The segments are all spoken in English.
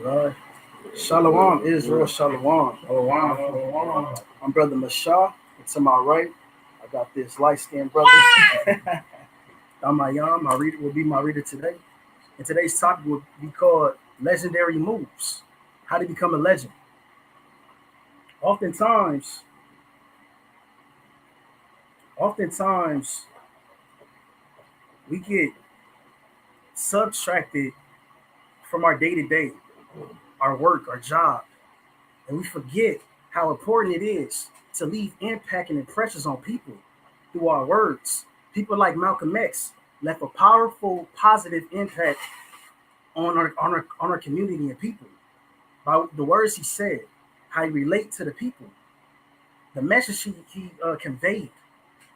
Right. Shalom, Israel, Shalom. I'm Brother Mashah, and to my right, I got this light-skinned brother. Damayam, my reader will be my reader today. And today's topic will be called Legendary Moves. How to become a legend. Oftentimes, oftentimes we get subtracted from our day-to-day, our work, our job, and we forget how important it is to leave impact and impressions on people through our words. People like Malcolm X left a powerful, positive impact on our community and people by the words he said, how he relate to the people, the message he conveyed,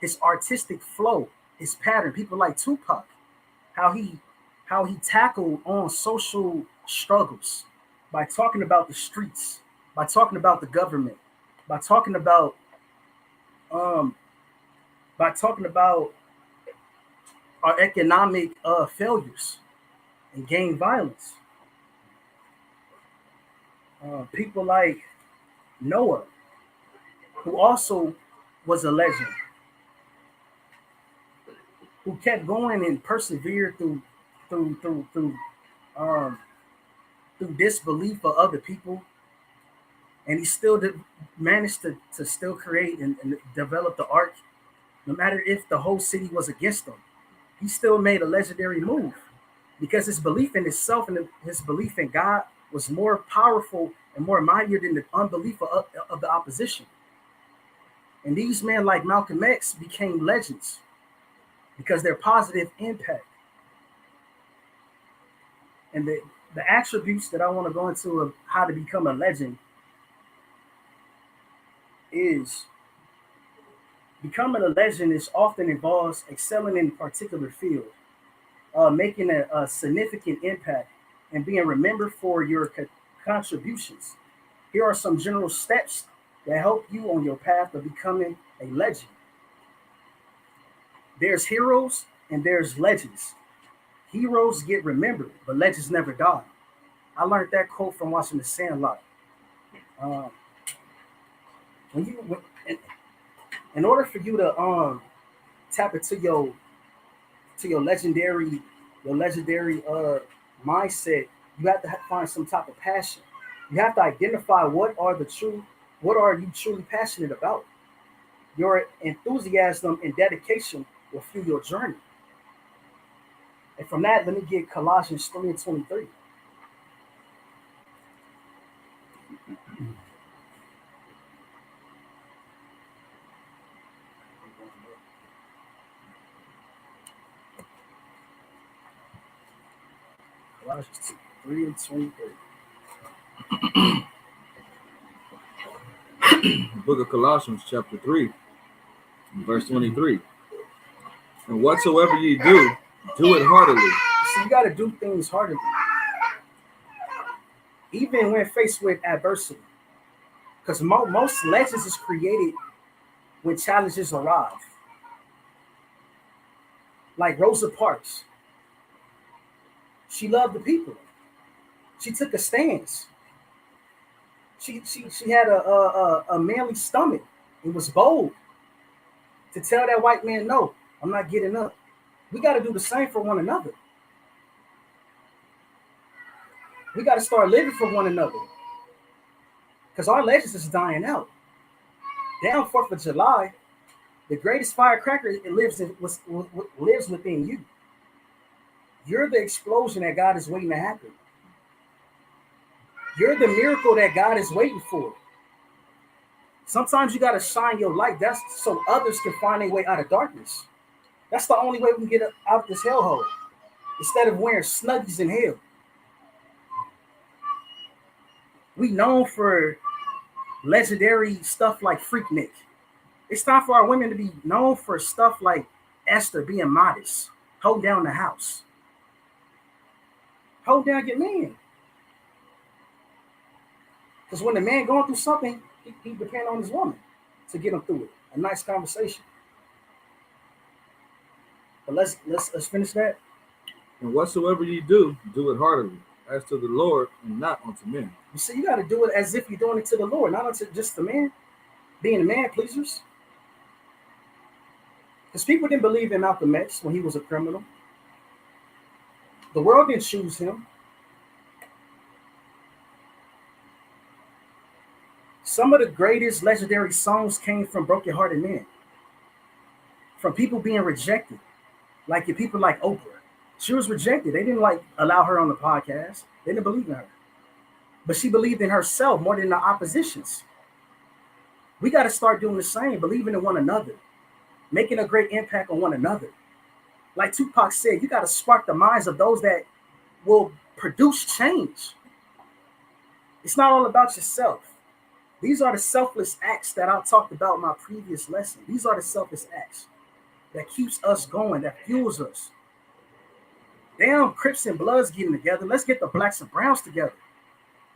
his artistic flow, his pattern. People like Tupac, how he tackled on social struggles by talking about the streets, by talking about the government, by talking about um, by talking about our economic failures and gang violence. People like Noah, who also was a legend, who kept going and persevered through through through um, through disbelief of other people, and he still managed to still create and develop the ark, no matter if the whole city was against him. He still made a legendary move because his belief in himself and his belief in God was more powerful and more mightier than the unbelief of the opposition. And these men like Malcolm X became legends because their positive impact and the attributes that I want to go into of how to become a legend is becoming a legend is often involves excelling in a particular field, making a significant impact, and being remembered for your contributions. Here are some general steps that help you on your path of becoming a legend. There's heroes and there's legends. Heroes get remembered, but legends never die. I learned that quote from watching The Sandlot. Um, when you, when, in order for you to tap into your legendary mindset, you have to find some type of passion. You have to identify what are you truly passionate about. Your enthusiasm and dedication will fuel your journey. And from that, let me get Colossians 3 and 23. Colossians 3 and 23. The book of Colossians, chapter 3, verse 23. And whatsoever ye do it heartily. So you got to do things heartily, even when faced with adversity. Because most legends is created when challenges arrive. Like Rosa Parks, she loved the people. She took a stance. She had a manly stomach. It was bold to tell that white man, no, I'm not getting up. We got to do the same for one another. We got to start living for one another because our legends is dying out. Down 4th of July, the greatest firecracker it lives within you. You're the explosion that God is waiting to happen. You're the miracle that God is waiting for. Sometimes you got to shine your light. That's so others can find their way out of darkness. That's the only way we can get out of this hellhole. Instead of wearing snuggies in hell. We known for legendary stuff like Freaknik. It's time for our women to be known for stuff like Esther being modest, hold down the house, hold down your man. Because when the man going through something, he depend on his woman to get him through it. A nice conversation. But let's finish that. And whatsoever ye do it heartily. as to the Lord and not unto men. You see, you got to do it as if you're doing it to the Lord, not unto just the man, being a man pleasers. Because people didn't believe in Malcolm X when he was a criminal. The world didn't choose him. Some of the greatest legendary songs came from broken-hearted men, from people being rejected, like your people like Oprah. She was rejected. They didn't allow her on the podcast. They didn't believe in her, but she believed in herself more than the oppositions. We got to start doing the same, believing in one another, making a great impact on one another. Like Tupac said, you got to spark the minds of those that will produce change. It's not all about yourself. These are the selfless acts that I talked about in my previous lesson. These are the selfless acts that keeps us going, that fuels us. Damn, Crips and Bloods getting together. Let's get the Blacks and Browns together.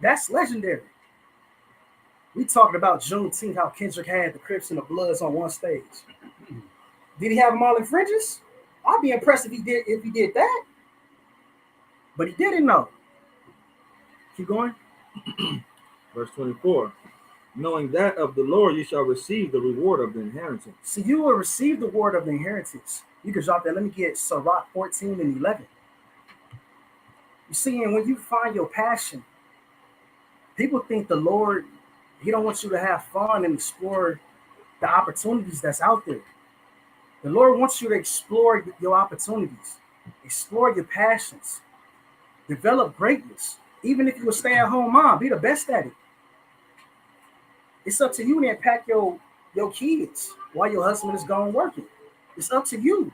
That's legendary. We talking about Juneteenth, how Kendrick had the Crips and the Bloods on one stage. Did he have them all in fringes? I'd be impressed if he did that. But he didn't know. Keep going. Verse 24. Knowing that of the Lord you shall receive the reward of the inheritance. So you will receive the reward of the inheritance. You can drop that. Let me get Sirach 14 and 11. You see, and when you find your passion, people think the Lord, he don't want you to have fun and explore the opportunities that's out there. The Lord wants you to explore your opportunities, explore your passions, develop greatness. Even if you're a stay-at-home mom, be the best at it. It's up to you to impact your kids while your husband is gone working. It's up to you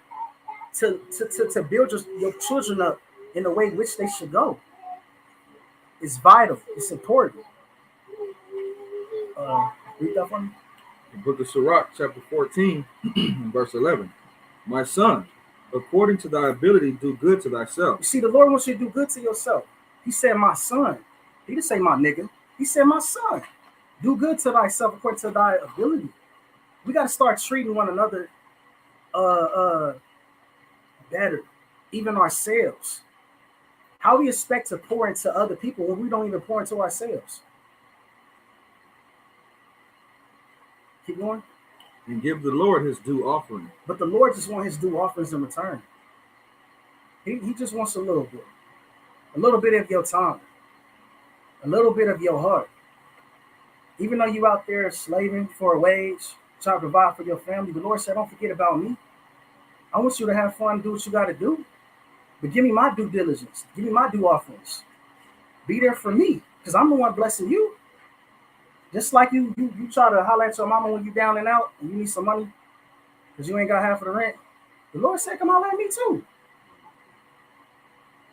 to build your children up in the way in which they should go. It's vital. It's important. Read that for me. The book of Sirach, chapter 14, verse 11. My son, according to thy ability, do good to thyself. You see, the Lord wants you to do good to yourself. He said, my son. He didn't say my nigga. He said, my son. Do good to thyself according to thy ability. We got to start treating one another better, even ourselves. How we expect to pour into other people when we don't even pour into ourselves? Keep going. And give the Lord his due offering. But the Lord just wants his due offerings in return. He just wants a little bit of your time, a little bit of your heart. Even though you out there slaving for a wage, trying to provide for your family, the Lord said, don't forget about me. I want you to have fun and do what you got to do. But give me my due diligence. Give me my due offerings. Be there for me, because I'm the one blessing you. Just like you try to holler at your mama when you down and out and you need some money because you ain't got half of the rent. The Lord said, come holler at me too.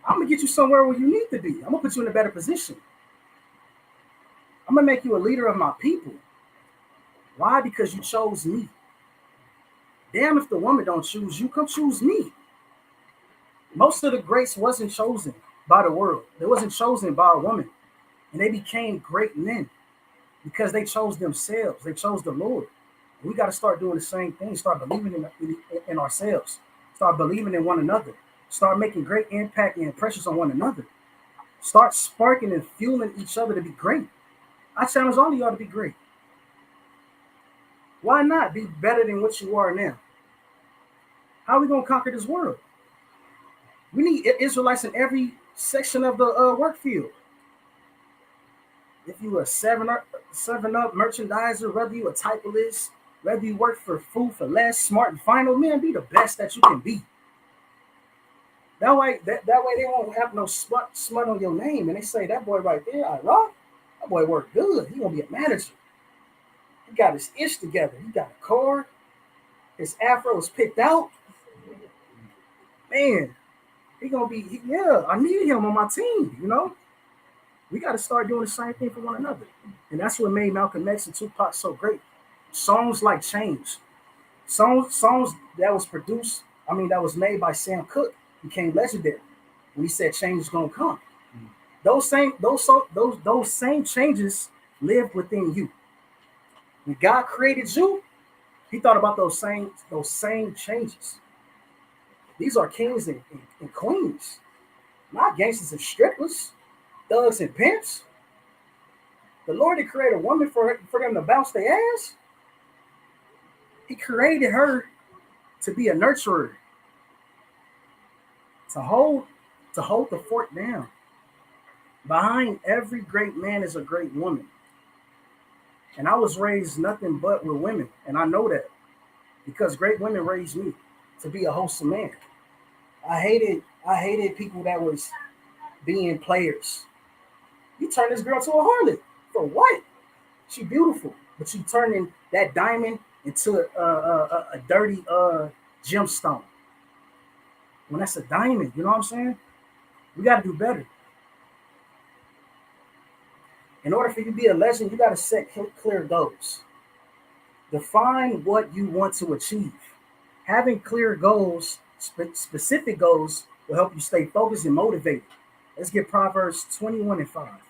I'm going to get you somewhere where you need to be. I'm going to put you in a better position. I'm going to make you a leader of my people. Why? Because you chose me. Damn if the woman don't choose you, come choose me. Most of the greats wasn't chosen by the world. They wasn't chosen by a woman. And they became great men because they chose themselves. They chose the Lord. We got to start doing the same thing. Start believing in ourselves. Start believing in one another. Start making great impact and impressions on one another. Start sparking and fueling each other to be great. I challenge all of y'all to be great. Why not be better than what you are now? How are we going to conquer this world? We need Israelites in every section of the work field. If you a 7-Up merchandiser, whether you a typist, whether you work for Food for Less, Smart and Final, man, be the best that you can be. That way they won't have no smut on your name. And they say, that boy right there, I rock. That boy worked good. He gonna be a manager. He got his ish together. He got a car. His afro was picked out. Man, he gonna be, I need him on my team, you know? We got to start doing the same thing for one another. And that's what made Malcolm X and Tupac so great. Songs like Change. Songs that was produced, that was made by Sam Cooke became legendary. When he said change is gonna come. Those same changes live within you. When God created you, he thought about those same changes. These are kings and queens, not gangsters and strippers. thugs and pimps. The Lord didn't create a woman for them to bounce their ass. He created her to be a nurturer, to hold the fort down. Behind every great man is a great woman. And I was raised nothing but with women, and I know that because great women raised me to be a wholesome man. I hated people that was being players. You turn this girl to a harlot for what? She beautiful, but you turning that diamond into a dirty gemstone. When that's a diamond, you know what I'm saying? We got to do better. In order for you to be a legend, you got to set clear goals. Define what you want to achieve. Having clear goals, specific goals, will help you stay focused and motivated. Let's get Proverbs 21:5.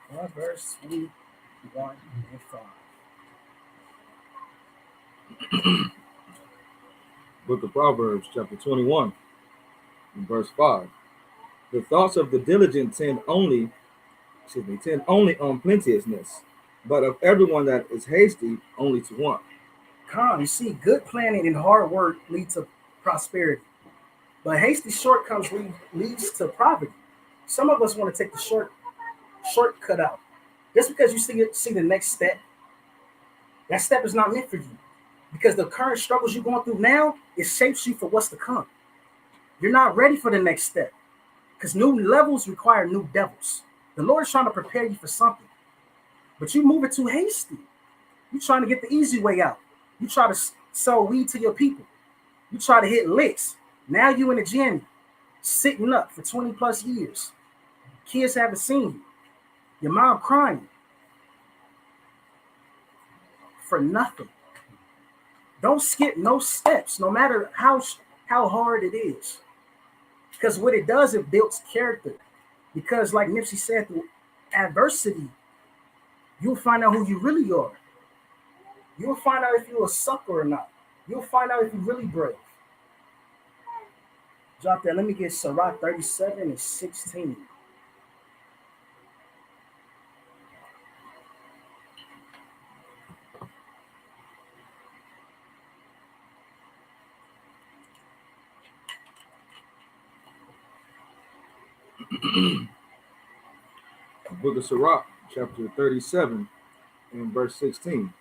Proverbs 21:5. Book of Proverbs, chapter 21, and verse 5. The thoughts of the diligent tend only on plenteousness, but of everyone that is hasty, only to want. You see, good planning and hard work lead to prosperity, but hasty shortcuts leads to poverty. Some of us want to take the shortcut out. Just because you see the next step, that step is not meant for you. Because the current struggles you're going through now, it shapes you for what's to come. You're not ready for the next step because new levels require new devils. The Lord is trying to prepare you for something, but you move it too hasty. You're trying to get the easy way out. You try to sell weed to your people. You try to hit licks. Now you in the gym, sitting up for 20 plus years. Kids haven't seen you. Your mom crying for nothing. Don't skip no steps, no matter how hard it is. Because what it does, it builds character. Because like Nipsey said, through adversity, you'll find out who you really are. You'll find out if you're a sucker or not. You'll find out if you're really brave. Drop that. Let me get Sirach 37:16. Book of Sirach, chapter 37, and verse 16.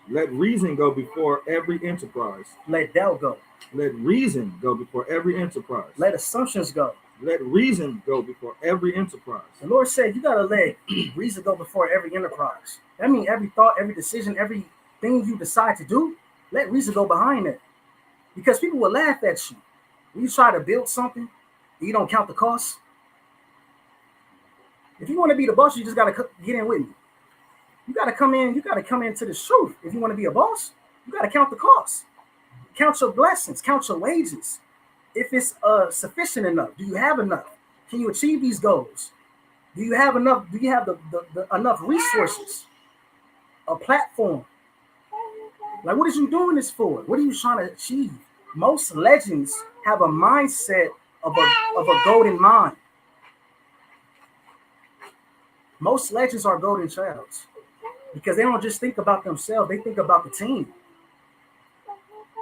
Let reason go before every enterprise. Let doubt go. Let reason go before every enterprise. Let assumptions go. Let reason go before every enterprise. The Lord said you got to let reason go before every enterprise. That means every thought, every decision, everything you decide to do, let reason go behind it. Because people will laugh at you. When you try to build something, you don't count the costs. If you want to be the boss, you just got to get in with me. You got to come in. You got to come into the truth. If you want to be a boss, you got to count the costs. Count your blessings. Count your wages. If it's sufficient enough, do you have enough? Can you achieve these goals? Do you have enough? Do you have the enough resources? A platform? Like, what are you doing this for? What are you trying to achieve? Most legends have a mindset of a golden mind. Most legends are golden childs because they don't just think about themselves. They think about the team.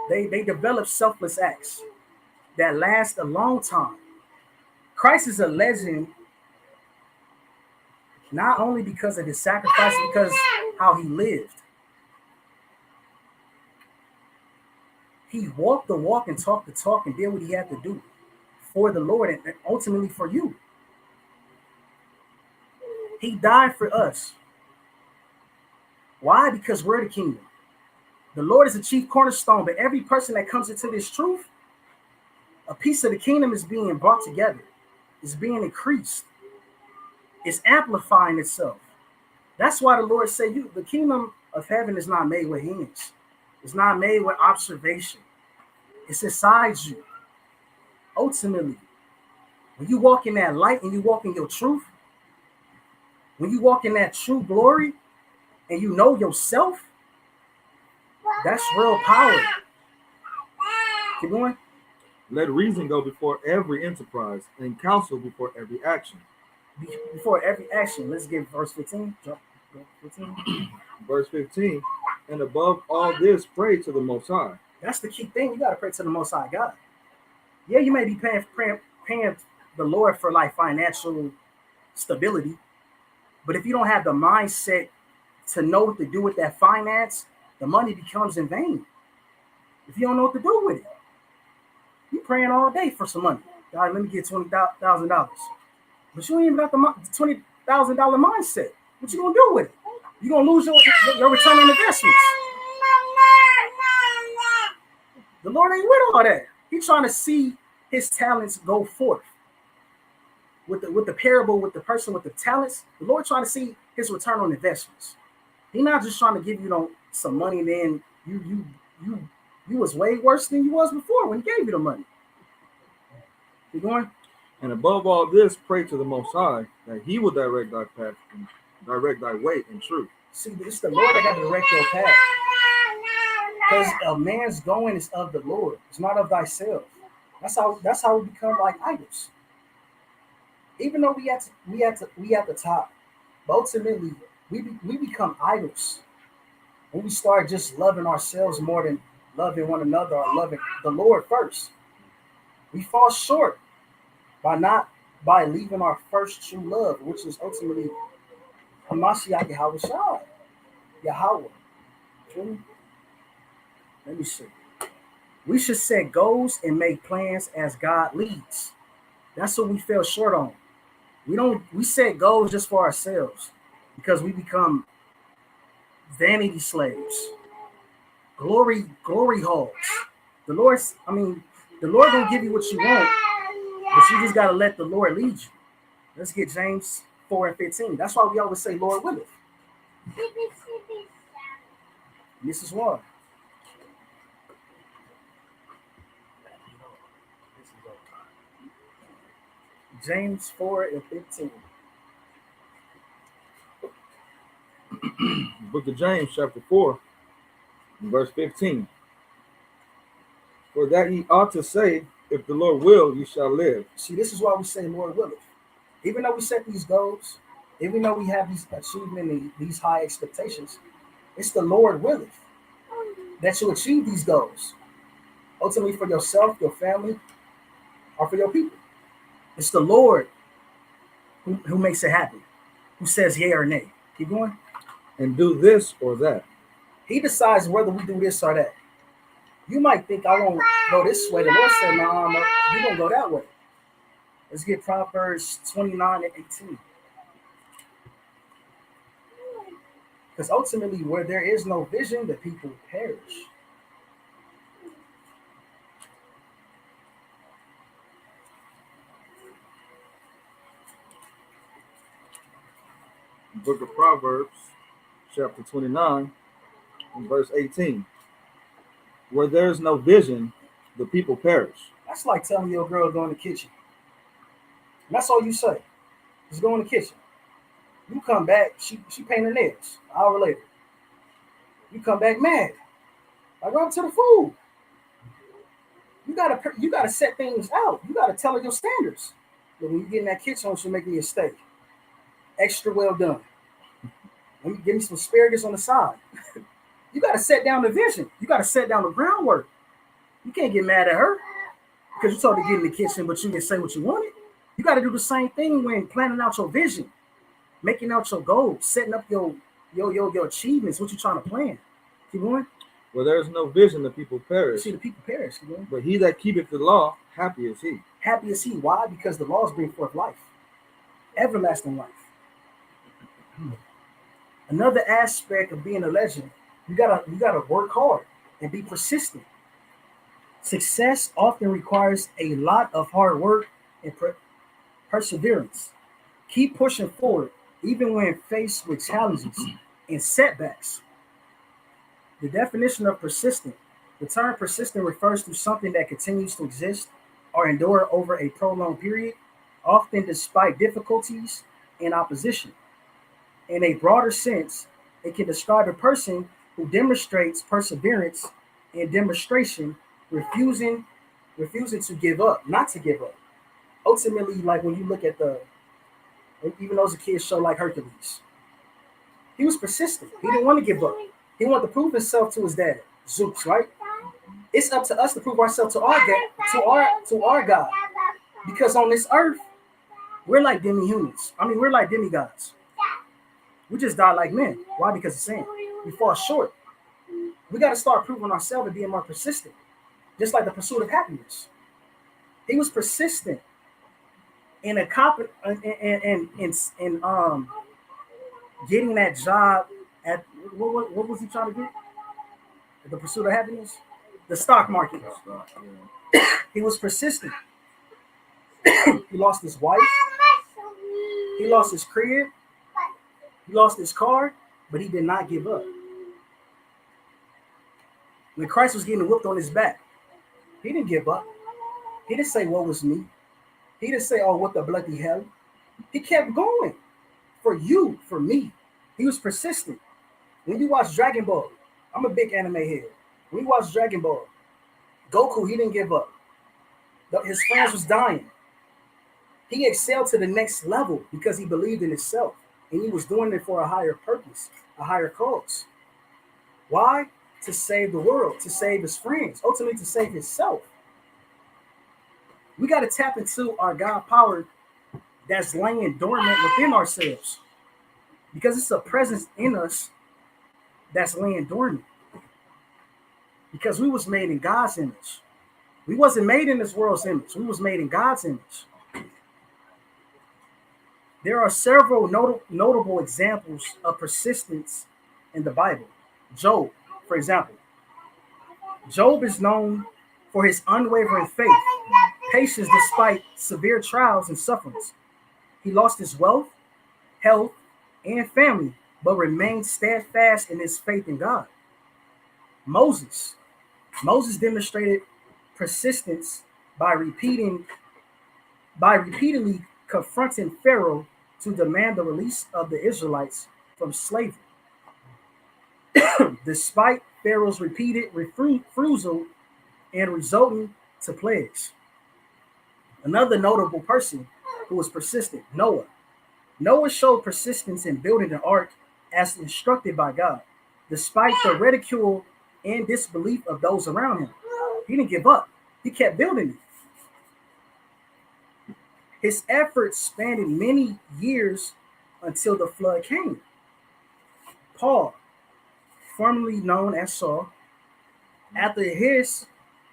They develop selfless acts that last a long time. Christ is a legend not only because of his sacrifice, because how he lived. He walked the walk and talked the talk and did what he had to do for the Lord and ultimately for you. He died for us. Why? Because we're the kingdom. The Lord is the chief cornerstone, but every person that comes into this truth, a piece of the kingdom is being brought together. It's being increased. It's amplifying itself. That's why the Lord said, the kingdom of heaven is not made with hands. It's not made with observation. It's inside you. Ultimately, when you walk in that light and you walk in your truth, when you walk in that true glory and you know yourself, That's real power. Keep going. Let reason go before every enterprise, and counsel before every action. Before every action, let's get verse 15. Jump 15. Verse 15. And above all this, pray to the Most High. That's the key thing. You got to pray to the Most High God. Yeah, you may be paying the Lord for like financial stability, but if you don't have the mindset to know what to do with that finance, the money becomes in vain. If you don't know what to do with it, you praying all day for some money. God, let me get $20,000, but you ain't even got the $20,000 mindset. What you gonna do with it? You gonna lose your return on investments. The Lord ain't with all that. He's trying to see his talents go forth. With the parable, with the person with the talents, the Lord trying to see his return on investments. He's not just trying to give you some money, and then you was way worse than you was before when he gave you the money. Keep going. And above all this, pray to the Most High that he will direct thy path and direct thy way in truth. See, it's the Lord that got to direct your path. Because a man's going is of the Lord. It's not of thyself. That's how we become like idols. Even though we at the top, but ultimately we become idols when we start just loving ourselves more than loving one another or loving the Lord first. We fall short by leaving our first true love, which is ultimately Hamashiach Yahweh. True? Let me see. We should set goals and make plans as God leads. That's what we fell short on. We set goals just for ourselves because we become vanity slaves, glory hogs. The Lord gonna give you what you want, but you just gotta let the Lord lead you. Let's get James 4:15. That's why we always say, Lord willeth. This is why. James 4:15. Book of James, chapter 4, verse 15. For that ye ought to say, if the Lord will, you shall live. See, this is why we say, Lord willeth. Even though we set these goals, even though we have these achievement, these high expectations, it's the Lord willeth that you achieve these goals. Ultimately for yourself, your family, or for your people. It's the Lord who makes it happen, who says yea or nay. Keep going. And do this or that. He decides whether we do this or that. You might think I won't go this way. The Lord said, no, you're going to go that way. Let's get Proverbs 29:18. Because ultimately, where there is no vision, the people perish. Book of Proverbs, chapter 29, and verse 18. Where there is no vision, the people perish. That's like telling your girl to go in the kitchen. And that's all you say. Just go in the kitchen. You come back, she paint her nails. An hour later. You come back mad. Like, run to the food. You gotta set things out. You gotta tell her your standards. But when you get in that kitchen, she'll make me a steak. Extra well done. Let me give me some asparagus on the side. You got to set down the vision. You got to set down the groundwork. You can't get mad at her because you told her to get in the kitchen, but you didn't say what you wanted. You got to do the same thing when planning out your vision, making out your goals, setting up your achievements, what you're trying to plan. Keep going. Where there is no vision, the people perish. See, the people perish. Keep going. But he that keepeth the law, happy is he. Happy is he. Why? Because the laws bring forth life, everlasting life. Another aspect of being a legend, you gotta work hard and be persistent. Success often requires a lot of hard work and perseverance. Keep pushing forward, even when faced with challenges and setbacks. The definition of persistent. The term persistent refers to something that continues to exist or endure over a prolonged period, often despite difficulties and opposition. In a broader sense, it can describe a person who demonstrates perseverance and demonstration, refusing to give up, not to give up. Ultimately, like when you look at even those kids show like Hercules, he was persistent. He didn't want to give up. He wanted to prove himself to his dad, Zeus, right? It's up to us to prove ourselves to our God. Because on this earth, we're like demi-humans. I mean, we're like demigods. We just die like men. Why? Because of sin. We fall short. We got to start proving ourselves and being more persistent. Just like the pursuit of happiness. He was persistent in getting that job at what was he trying to get? The pursuit of happiness? The stock market. He was persistent. He lost his wife. He lost his crib. He lost his car, but he did not give up. When Christ was getting whipped on his back, he didn't give up. He didn't say, "Woe was me." He didn't say, "Oh, what the bloody hell." He kept going. For you, for me. He was persistent. When you watch Dragon Ball, I'm a big anime head. When you watch Dragon Ball, Goku, he didn't give up. His friends was dying. He excelled to the next level because he believed in himself. And he was doing it for a higher purpose, a higher cause. Why? To save the world, to save his friends, ultimately to save himself. We got to tap into our God power that's laying dormant within ourselves. Because it's a presence in us that's laying dormant. Because we was made in God's image. We wasn't made in this world's image. We was made in God's image. There are several notable examples of persistence in the Bible. Job, for example. Job is known for his unwavering faith, patience despite severe trials and sufferings. He lost his wealth, health, and family, but remained steadfast in his faith in God. Moses demonstrated persistence by repeatedly confronting Pharaoh to demand the release of the Israelites from slavery. Despite Pharaoh's repeated refusal and resulting to plagues. Another notable person who was persistent, Noah. Noah showed persistence in building an ark as instructed by God, despite the ridicule and disbelief of those around him. He didn't give up. He kept building it. His efforts spanned many years until the flood came. Paul, formerly known as Saul, after his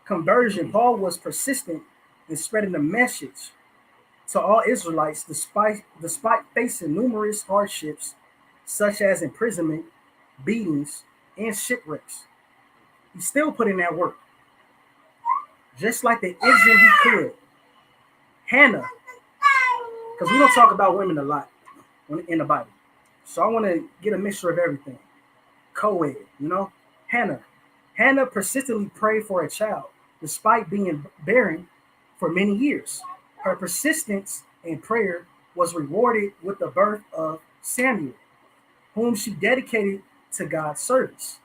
conversion, Paul was persistent in spreading the message to all Israelites despite facing numerous hardships such as imprisonment, beatings, and shipwrecks. He still put in that work. Just like the Israel he could. Hannah, because we don't talk about women a lot in the Bible. So I want to get a mixture of everything. Co-ed, Hannah persistently prayed for a child despite being barren for many years. Her persistence in prayer was rewarded with the birth of Samuel, whom she dedicated to God's service.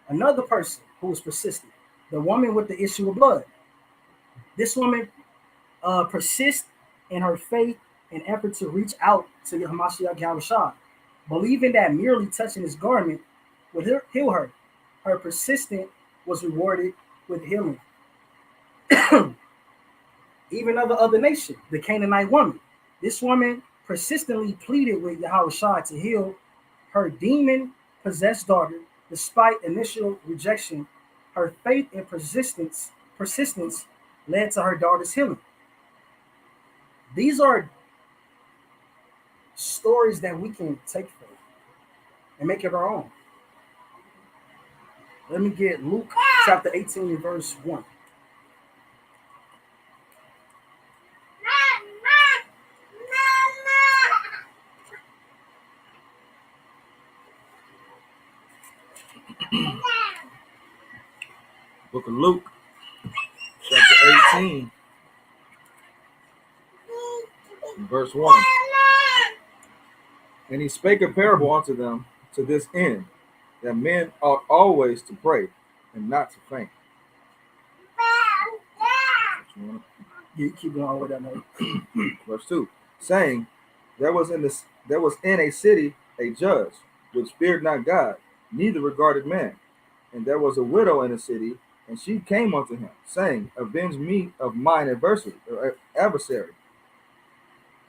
Another person who was persistent, the woman with the issue of blood. This woman persists in her faith and effort to reach out to Hamashiach Yahushua, believing that merely touching his garment would heal her. Her persistence was rewarded with healing. Even of the other nation, the Canaanite woman. This woman persistently pleaded with Yahushua to heal her demon-possessed daughter, despite initial rejection. Her faith and persistence led to her daughter's healing. These are stories that we can take from and make it our own. Let me get Luke chapter 18 and verse 1. Book of Luke, chapter 18, verse 1. And he spake a parable unto them to this end, that men ought always to pray and not to faint. You keep going all the way down there. Verse 2, saying, there was in a city a judge, which feared not God, neither regarded man. And there was a widow in the city, and she came unto him, saying, avenge me of mine adversary.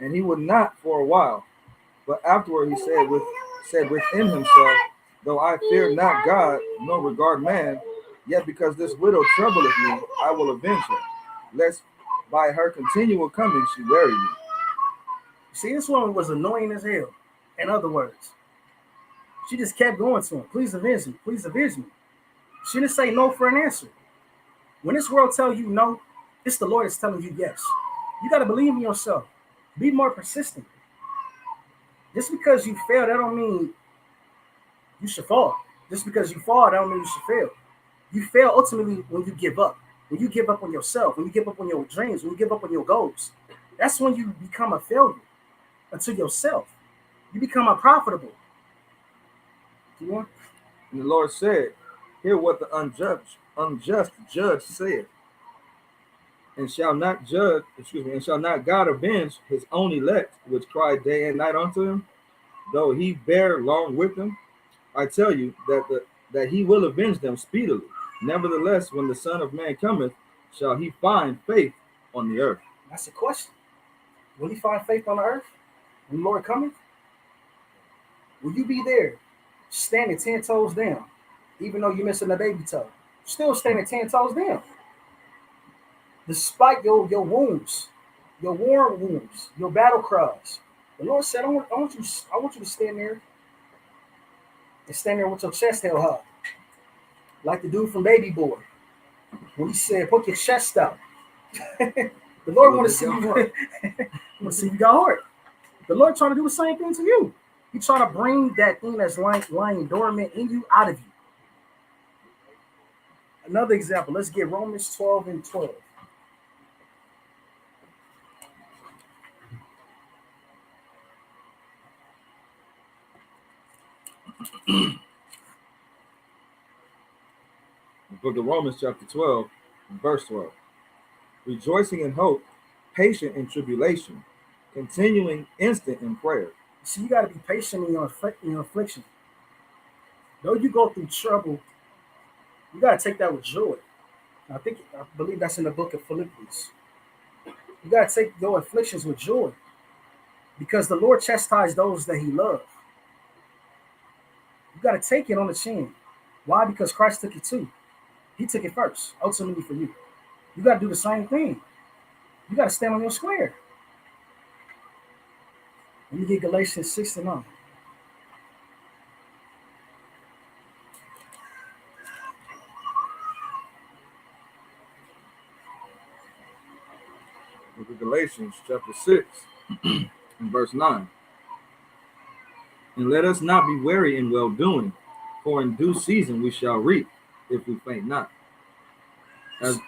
And he would not for a while, but afterward he said within himself, though I fear not God, nor regard man, yet because this widow troubleth me, I will avenge her, lest by her continual coming she weary me. See, this woman was annoying as hell. In other words, she just kept going to him. Please avenge me. Please avenge me. She didn't say no for an answer. When this world tells you no, it's the Lord that's telling you yes. You got to believe in yourself. Be more persistent. Just because you fail, that don't mean you should fall. Just because you fall, that don't mean you should fail. You fail ultimately when you give up. When you give up on yourself, when you give up on your dreams, when you give up on your goals. That's when you become a failure unto yourself. You become unprofitable. And the Lord said, hear what the unjust judge said. And shall not God avenge his own elect, which cry day and night unto him, though he bear long with them? I tell you that he will avenge them speedily. Nevertheless, when the Son of Man cometh, shall he find faith on the earth? That's the question. Will he find faith on the earth when the Lord cometh? Will you be there, standing 10 toes down, even though you're missing a baby toe? Still standing 10 toes down. Despite your wounds, your war wounds, your battle cries. The Lord said, I want you to stand there and stand there with your chest held high. Like the dude from Baby Boy. When he said, put your chest out. The Lord want to see you got heart. The Lord trying to do the same thing to you. He's trying to bring that thing that's lying dormant in you out of you. Another example, let's get Romans 12 and 12. The book of Romans chapter 12, verse 12. Rejoicing in hope, patient in tribulation, continuing instant in prayer. See, you got to be patient in your affliction. Though you go through trouble, you got to take that with joy. I believe that's in the book of Philippians. You got to take your afflictions with joy, because the Lord chastised those that he loved. You got to take it on the chin. Why? Because Christ took it too. He took it first, ultimately for you. You got to do the same thing. You got to stand on your square. Let me get Galatians 6 and 9. Book of Galatians chapter 6 and verse 9. And let us not be weary in well-doing, for in due season we shall reap, if we faint not. As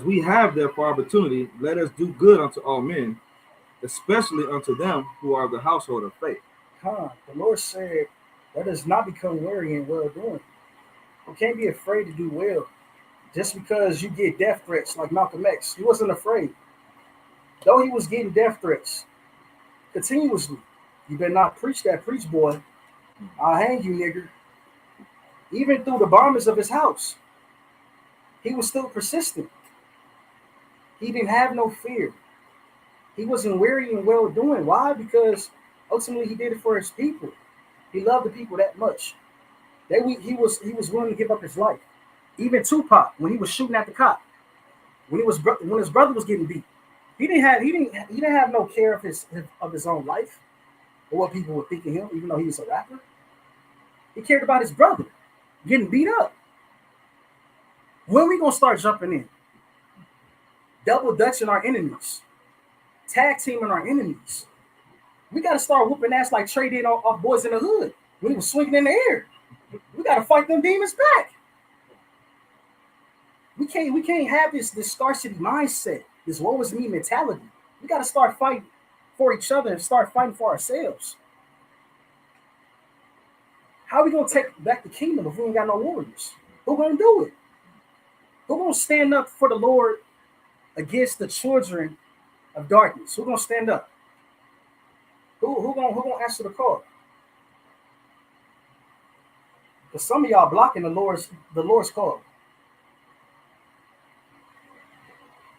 we have therefore opportunity, let us do good unto all men, especially unto them who are of the household of faith. The Lord said, let us not become weary in well-doing. You can't be afraid to do well. Just because you get death threats like Malcolm X, he wasn't afraid. Though he was getting death threats continuously, you better not preach that preach, boy. I'll hang you, nigger. Even through the bombers of his house, he was still persistent. He didn't have no fear. He wasn't weary in well-doing. Why? Because ultimately he did it for his people. He loved the people that much. He was willing to give up his life. Even Tupac, when he was shooting at the cop, when his brother was getting beat, he didn't have no care of his own life or what people would think of him, even though he was a rapper. He cared about his brother getting beat up. When we gonna start jumping in? Double dutching our enemies, tag teaming our enemies. We gotta start whooping ass like Trey did off Boys in the Hood when he was swinging in the air. We gotta fight them demons back. We can't have this scarcity mindset, this woe is me mentality. We got to start fighting for each other and start fighting for ourselves. How are we gonna take back the kingdom if we ain't got no warriors? Who gonna do it? Who gonna stand up for the Lord against the children of darkness? Who gonna stand up? Who gonna answer the call? Because some of y'all blocking the Lord's call.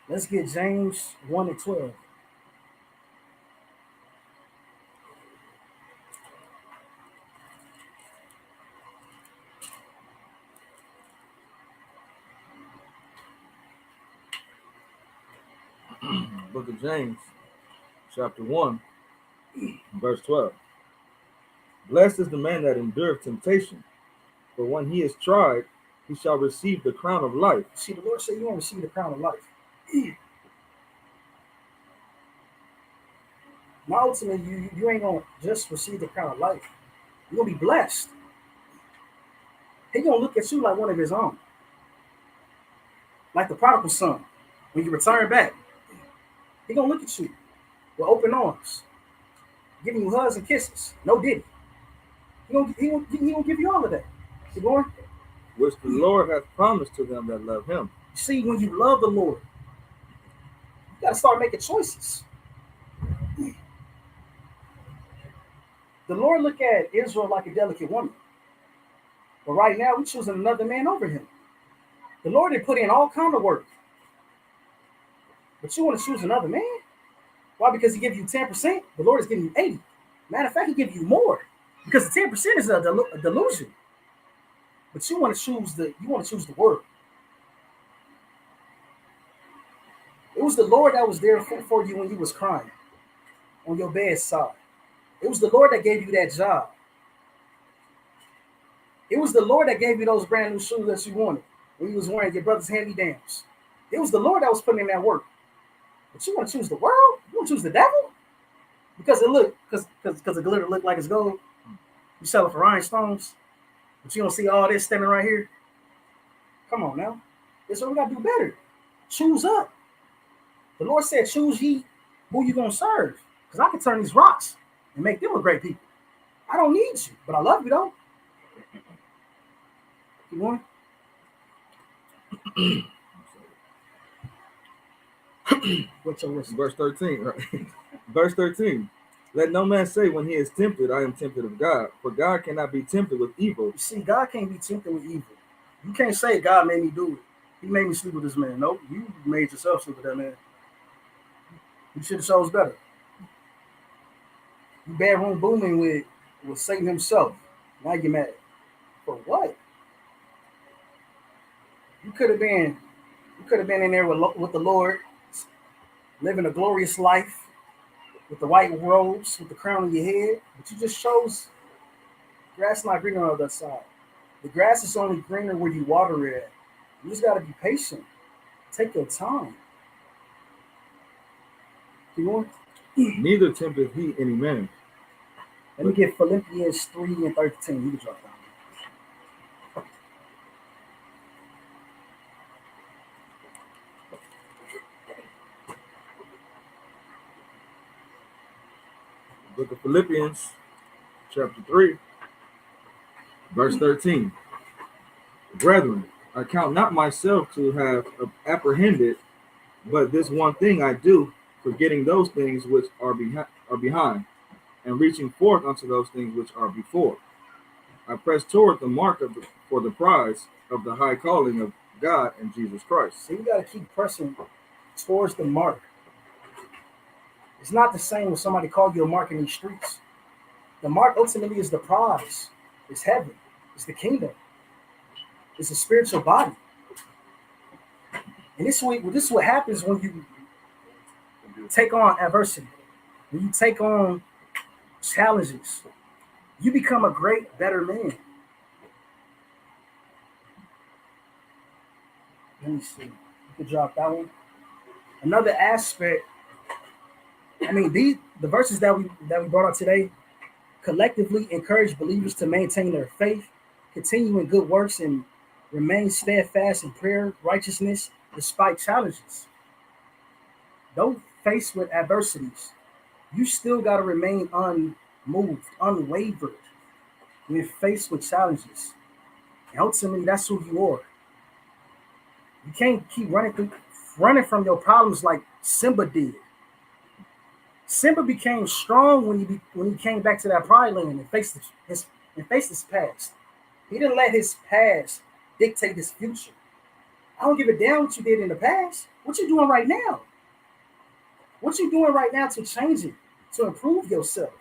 Let's get James 1 and 12. Book of James, chapter 1, verse 12. Blessed is the man that endureth temptation, for when he is tried, he shall receive the crown of life. See, the Lord said you want to receive the crown of life. Now, ultimately, you ain't gonna just receive the crown of life. You're gonna be blessed. He gonna look at you like one of his own, like the prodigal son. When you return back, he gonna look at you with open arms, giving you hugs and kisses. No diddy. He gonna give you all of that. You going? Which the Lord hath promised to them that love him. See, when you love the Lord, you gotta start making choices. The Lord look at Israel like a delicate woman, but right now we're choosing another man over him. The Lord had put in all kind of work, but you want to choose another man? Why? Because he give you 10%. The Lord is giving you 80. Matter of fact, he give you more because the 10% is a delusion. But you want to choose the word. It was the Lord that was there for you when you was crying on your bedside. It was the Lord that gave you that job. It was the Lord that gave you those brand new shoes that you wanted when you was wearing your brother's hand-me-downs. It was the Lord that was putting in that work. But you want to choose the world? You want to choose the devil? Because the glitter look like it's gold. You sell it for rhinestones, but you don't see all this standing right here. Come on now. That's what we got to do better. Choose up. The Lord said, choose ye who you going to serve. Because I can turn these rocks and make them a great people. I don't need you, but I love you though. Keep going. What's your whistle? Verse 13, right? Verse 13. Let no man say when he is tempted, I am tempted of God. For God cannot be tempted with evil. You see, God can't be tempted with evil. You can't say God made me do it. He made me sleep with this man. Nope, you made yourself sleep with that man. You should have chose better. You bedroom booming with Satan himself. Now you're mad. For what? You could have been in there with the Lord, living a glorious life with the white robes, with the crown on your head, but you just chose grass not greener on the other side. The grass is only greener where you water it at. You just got to be patient. Take your time. You want? Neither tempteth he any man. Let me get Philippians 3 and 13. You can drop down. Book of Philippians, chapter 3, verse 13. Brethren, I count not myself to have apprehended, but this one thing I do, forgetting those things which are behind, and reaching forth unto those things which are before. I press toward the mark for the prize of the high calling of God and Jesus Christ. So you got to keep pressing towards the mark. It's not the same when somebody called you a mark in these streets. The mark ultimately is the prize. It's heaven. It's the kingdom. It's a spiritual body. And this is what happens when you take on adversity. When you take on challenges, you become a great, better man. Let me see. You can drop that one. Another aspect. I mean, the verses that we brought out today collectively encourage believers to maintain their faith, continue in good works, and remain steadfast in prayer, righteousness, despite challenges. Though faced with adversities, you still got to remain unmoved, unwavered. when faced with challenges. And ultimately, that's who you are. You can't keep running from your problems like Simba did. Simba became strong when he came back to that pride land and faced his past. He didn't let his past dictate his future. I don't give a damn what you did in the past. What you doing right now? What you doing right now to change it, to improve yourself?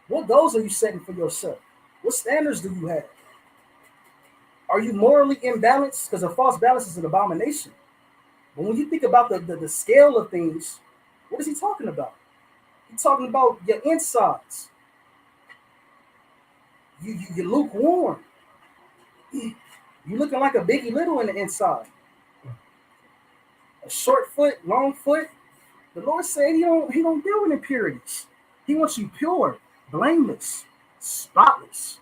What goals are you setting for yourself? What standards do you have? Are you morally imbalanced? Because a false balance is an abomination. But when you think about the scale of things, what is he talking about? He's talking about your insides. You're lukewarm. You looking like a Biggie Little in the inside. A short foot, long foot. The Lord said he don't deal with impurities. He wants you pure, blameless, spotless.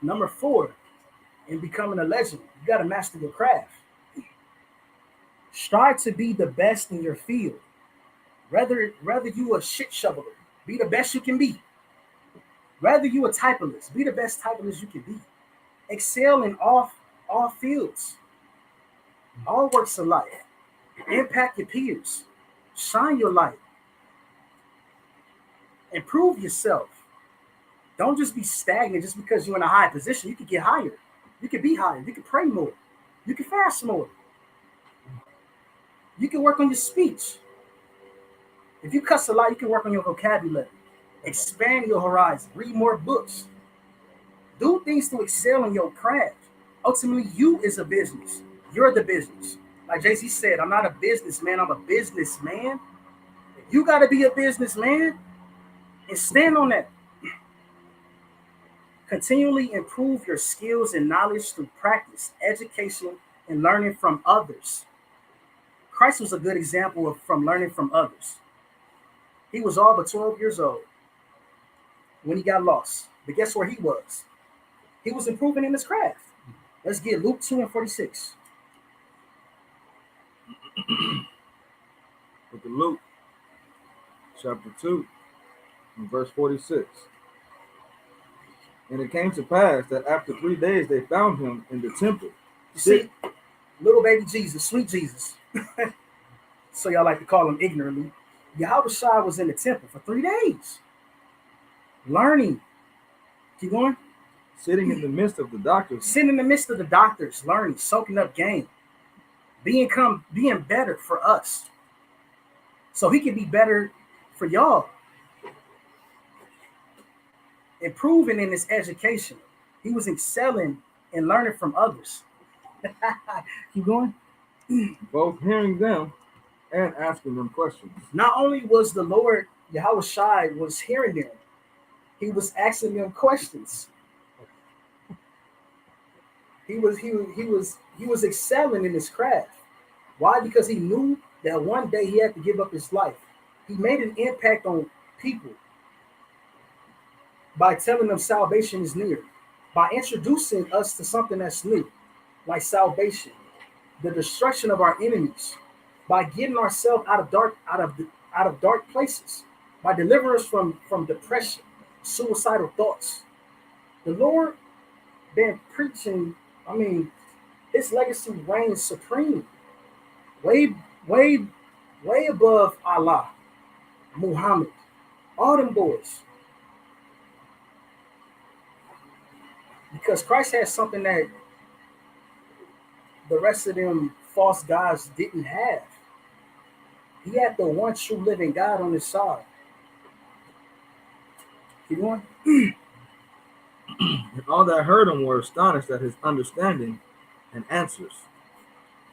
Number 4, in becoming a legend, you got to master your craft. Strive to be the best in your field. Rather you a shit shoveler, be the best you can be. Rather you a typist, be the best typist you can be. Excel in all fields, all works of life. Impact your peers. Shine your light. Improve yourself. Don't just be stagnant just because you're in a high position. You can get higher. You can be higher. You can pray more. You can fast more. You can work on your speech. If you cuss a lot, you can work on your vocabulary. Expand your horizon. Read more books. Do things to excel in your craft. Ultimately, you is a business. You're the business. Like Jay-Z said, I'm not a businessman, I'm a businessman. You got to be a businessman and stand on that. Continually improve your skills and knowledge through practice, education, and learning from others. Christ was a good example of from learning from others. He was all but 12 years old when he got lost. But guess where he was? He was improving in his craft. Let's get Luke 2:46. Book of Luke, chapter 2, and verse 46. And it came to pass that after 3 days they found him in the temple. You see, little baby Jesus, sweet Jesus. So y'all like to call him ignorantly. Yahushua was in the temple for 3 days. Learning. Keep going. Sitting in the midst of the doctors. Sitting in the midst of the doctors, learning, soaking up game. Being better for us. So he can be better for y'all. Improving in his education. He was excelling and learning from others. Keep going. Both hearing them and asking them questions. Not only was the Lord Yahushua was hearing them, he was asking them questions. He was excelling in his craft. Why? Because he knew that one day he had to give up his life. He made an impact on people by telling them salvation is near, by introducing us to something that's new, like salvation, the destruction of our enemies, by getting ourselves out of dark places, by delivering us from depression, suicidal thoughts. The Lord been preaching. I mean, his legacy reigns supreme, way above Allah, Muhammad, all them boys. Because Christ has something that the rest of them false gods didn't have. He had the one true living God on his side. Keep going. And all that heard him were astonished at his understanding and answers.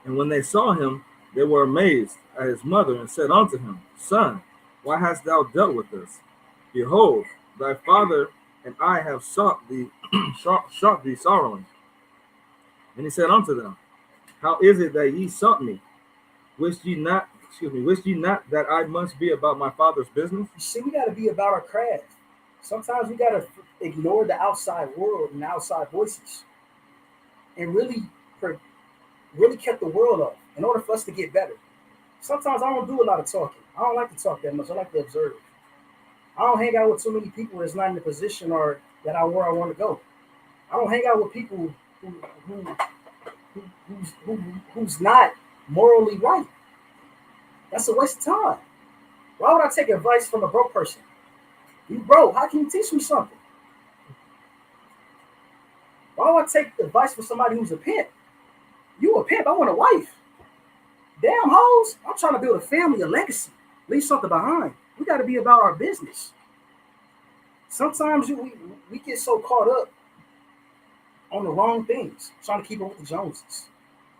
And when they saw him, they were amazed at his mother, and said unto him, Son, why hast thou dealt with us? Behold, thy father and I have sought thee, sought thee sorrowing. And he said unto them, How is it that ye sought me? Wist ye not that I must be about my father's business? You see, we got to be about our craft. Sometimes we got to ignore the outside world and outside voices and really kept the world up in order for us to get better. Sometimes I don't do a lot of talking. I don't like to talk that much. I like to observe. I don't hang out with too many people that's not in the position or that I where I want to go. I don't hang out with people who, who's not morally right. That's a waste of time. Why would I take advice from a broke person? You broke. How can you teach me something? Why would I take advice from somebody who's a pimp? You a pimp. I want a wife. Damn hoes. I'm trying to build a family, a legacy, leave something behind. We got to be about our business. Sometimes we get so caught up on the wrong things, trying to keep up with the Joneses.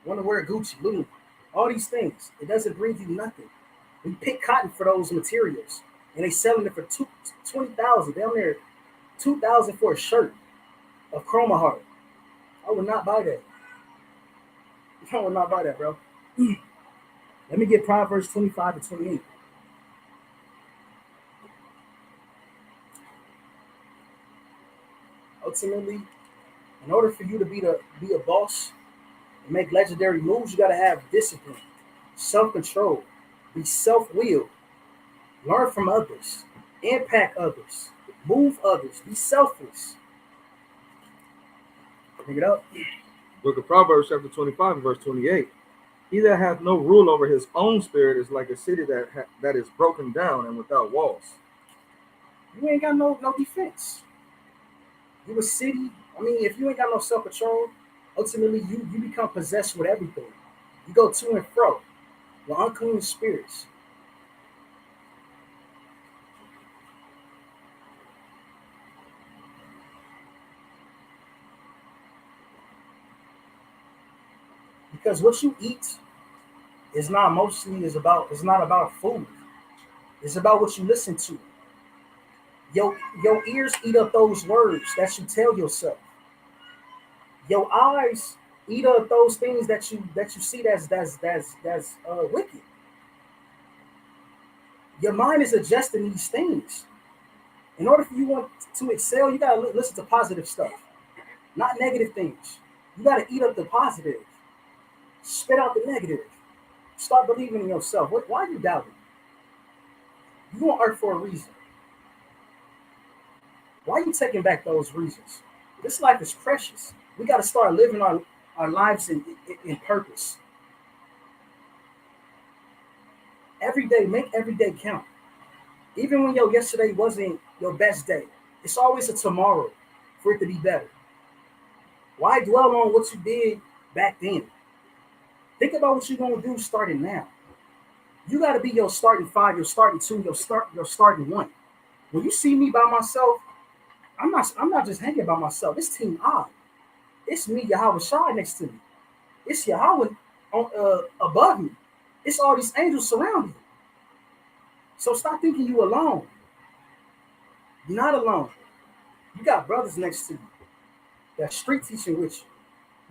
Want to wear Gucci, Louis, all these things. It doesn't bring you nothing. We pick cotton for those materials, and they selling it for 20,000 down there, 2,000 for a shirt of Chroma Heart. I would not buy that. I would not buy that, bro. Let me get Proverbs 25 to 28. Ultimately, in order for you to be a boss and make legendary moves, you got to have discipline, self-control, be self-willed, learn from others, impact others, move others, be selfless. Pick it up. Book of Proverbs, chapter 25, and verse 28. He that hath no rule over his own spirit is like a city that is broken down and without walls. You ain't got no defense. You a city. I mean, if you ain't got no self-control, ultimately you become possessed with everything. You go to and fro with unclean spirits. Because what you eat is not about food. It's about what you listen to. Your ears eat up those words that you tell yourself. Your eyes eat up those things that you see that's wicked. Your mind is adjusting these things. In order for you want to excel, you gotta listen to positive stuff, not negative things. You gotta eat up the positive, spit out the negative. Start believing in yourself. Why are you doubting? You on earth for a reason. Why are you taking back those reasons? This life is precious. We got to start living our lives in purpose. Every day, make every day count. Even when your yesterday wasn't your best day, it's always a tomorrow for it to be better. Why dwell on what you did back then? Think about what you're going to do starting now. You got to be your starting five, your starting two, your starting one. When you see me by myself, I'm not just hanging by myself. It's Team I. It's me, Yahweh Shai next to me. It's Yahweh above me. It's all these angels surrounding you. So stop thinking you alone. You're not alone. You got brothers next to you that street teaching with you.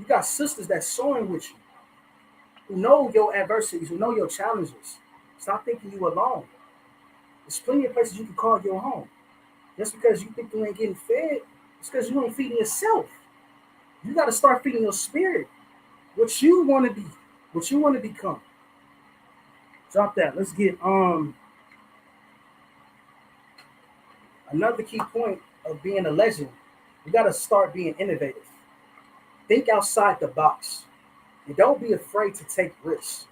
You got sisters that sewing with you, who know your adversities, who know your challenges. Stop thinking you alone. There's plenty of places you can call your home. Just because you think you ain't getting fed, it's because you ain't feeding yourself. You got to start feeding your spirit. What you want to be, what you want to become. Drop that. Let's get another key point of being a legend. You got to start being innovative. Think outside the box. And don't be afraid to take risks.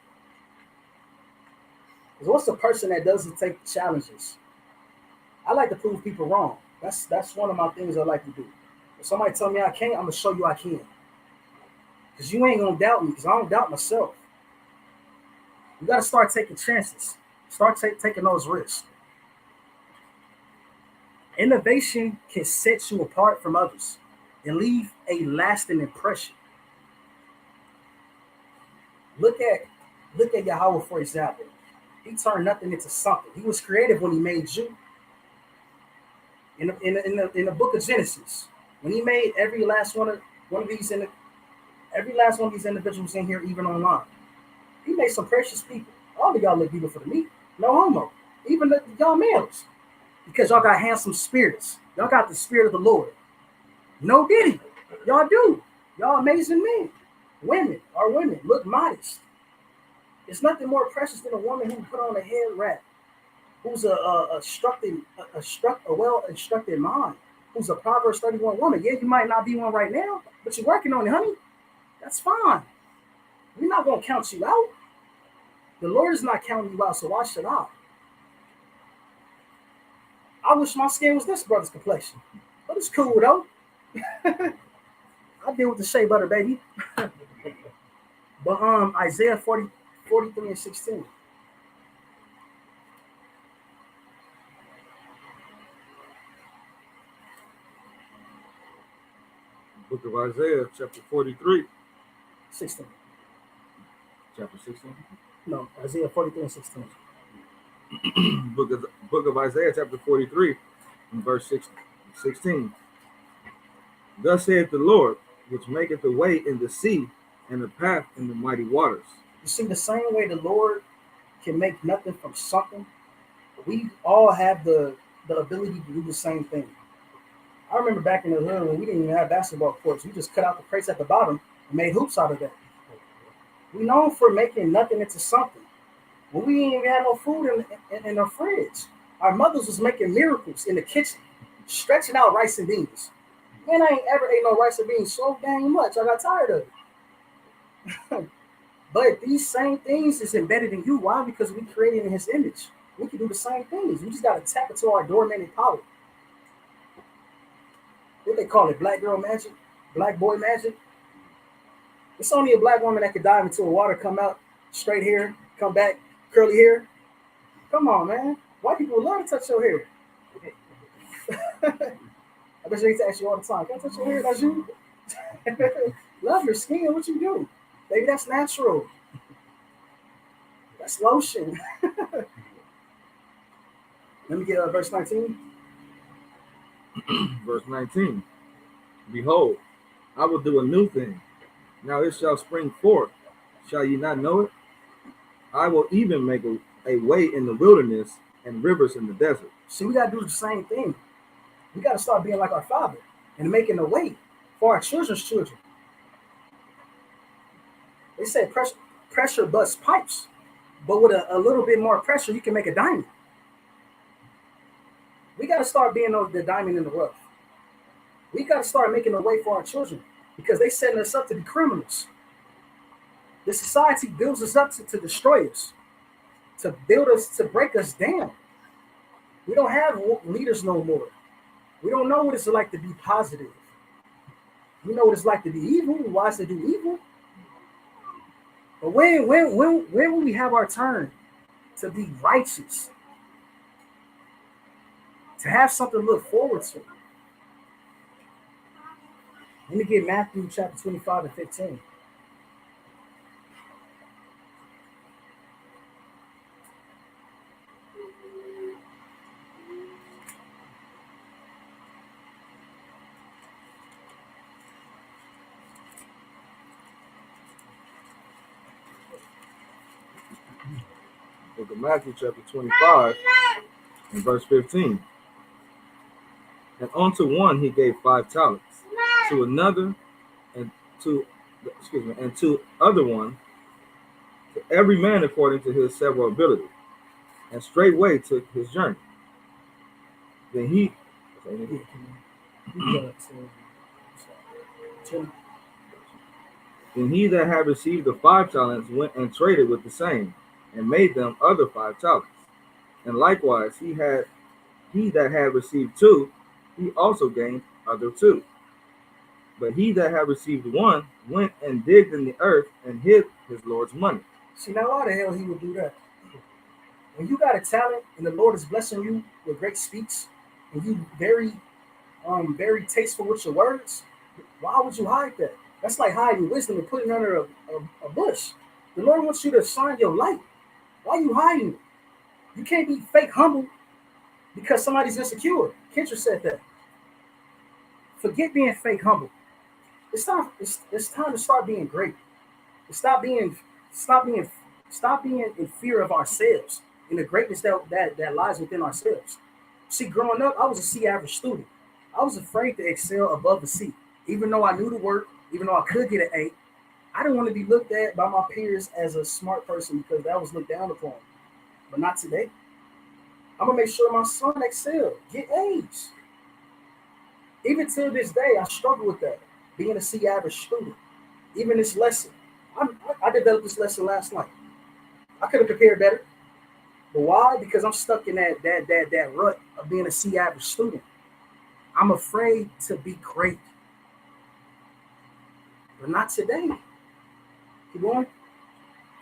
Because what's the person that doesn't take challenges? I like to prove people wrong. That's one of my things I like to do. If somebody tell me I can't, I'm going to show you I can. Because you ain't going to doubt me, because I don't doubt myself. You got to start taking chances. Start taking those risks. Innovation can set you apart from others and leave a lasting impression. Look at Yahweh, for example. He turned nothing into something. He was creative when he made you. In the book of Genesis, when he made every last one of these individuals in here, even online, he made some precious people. All of y'all look beautiful to me. No homo. Even y'all males. Because y'all got handsome spirits. Y'all got the spirit of the Lord. No diddy. Y'all do. Y'all amazing men. Women look modest. There's nothing more precious than a woman who put on a head wrap who's a well instructed mind, who's a Proverbs 31 woman. Yeah, you might not be one right now, but you're working on it, honey. That's fine. We're not gonna count you out. The Lord is not counting you out, so why should I? I wish my skin was this brother's complexion, but it's cool though. I deal with the shea butter, baby. But Isaiah 43 and 16. Book of Isaiah, chapter 43, 16. chapter 16. No, Isaiah 43 and 16. Book of Isaiah, chapter 43, and verse 16. Thus saith the Lord, which maketh the way in the sea and the path in the mighty waters. You see, the same way the Lord can make nothing from something, we all have the ability to do the same thing. I remember back in the hood when we didn't even have basketball courts. We just cut out the crates at the bottom and made hoops out of that. We known for making nothing into something. When we didn't even have no food in our fridge, our mothers was making miracles in the kitchen, stretching out rice and beans. Man, I ain't ever ate no rice and beans so dang much. I got tired of it. But these same things is embedded in you. Why? Because we created in his image. We can do the same things. We just got to tap into our dormant power. What they call it, black girl magic, black boy magic. It's only a black woman that could dive into the water, come out, straight hair, come back, curly hair. Come on, man. White people love to touch your hair. I bet you need to ask you all the time. Can I touch your hair? That's you. Love your skin. What you do? Baby, that's natural. That's lotion. Let me get verse 19. Verse 19. Behold, I will do a new thing. Now it shall spring forth. Shall ye not know it? I will even make a way in the wilderness and rivers in the desert. See, we got to do the same thing. We got to start being like our Father and making a way for our children's children. They said pressure busts pipes, but with a little bit more pressure, you can make a diamond. We got to start being the diamond in the rough. We got to start making a way for our children because they setting us up to be criminals. The society builds us up to destroy us, to build us, to break us down. We don't have leaders no more. We don't know what it's like to be positive. We know what it's like to be evil. Why is to do evil? But when will we have our turn to be righteous? To have something to look forward to. Let me get Matthew chapter 25 and 15. Book of Matthew, chapter 25, and verse 15. And unto one he gave 5 talents, to another, and to other one, to every man according to his several ability, and straightway took his journey. Then he that had received the 5 talents went and traded with the same, and made them other 5 talents. And likewise he that had received 2, he also gained other 2. But he that had received 1 went and digged in the earth and hid his Lord's money. See, now why the hell he would do that? When you got a talent and the Lord is blessing you with great speech, and you very tasteful with your words, why would you hide that? That's like hiding wisdom and putting it under a bush. The Lord wants you to shine your light. Why are you hiding it? You can't be fake humble because somebody's insecure. Kendra said that. Forget being fake humble. It's time to start being great. Stop being in fear of ourselves and the greatness that lies within ourselves. See, growing up, I was a C average student. I was afraid to excel above a C. Even though I knew the work, even though I could get an A, I didn't want to be looked at by my peers as a smart person because that was looked down upon. But not today. I'm gonna make sure my son excel, get A's. Even to this day, I struggle with that. Being a C average student, even this lesson, I developed this lesson last night. I could have prepared better, but why? Because I'm stuck in that rut of being a C average student. I'm afraid to be great, but not today. Keep going.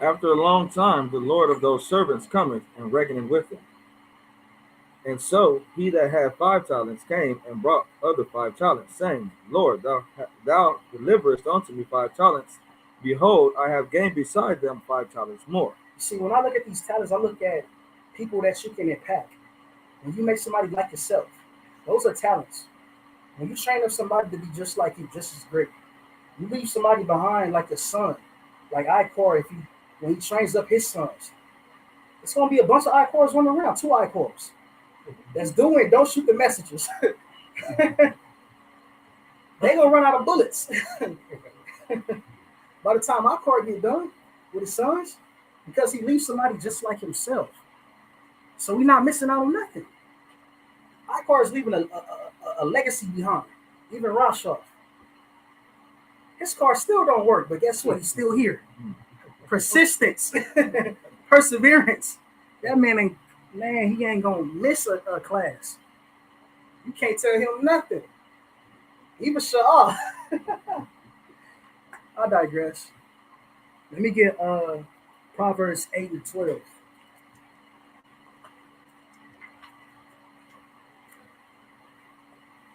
After a long time, the Lord of those servants cometh and reckoneth with them. And so he that had 5 talents came and brought other 5 talents, saying, Lord, thou deliverest unto me 5 talents. Behold, I have gained beside them 5 talents more. See, when I look at these talents, I look at people that you can impact. When you make somebody like yourself, those are talents. When you train up somebody to be just like you, just as great, you leave somebody behind like your son, like Icor. When he trains up his sons, it's gonna be a bunch of Icors running around, 2 Icors. That's doing. Don't shoot the messages. They gonna run out of bullets. By the time Icor get done with his sons, because he leaves somebody just like himself. So we're not missing out on nothing. Icor is leaving a legacy behind. Even Rashov. His car still don't work, but guess what? He's still here. Persistence, perseverance. That he ain't gonna miss a class. You can't tell him nothing. Even Shah. I digress. Let me get Proverbs 8 and 12.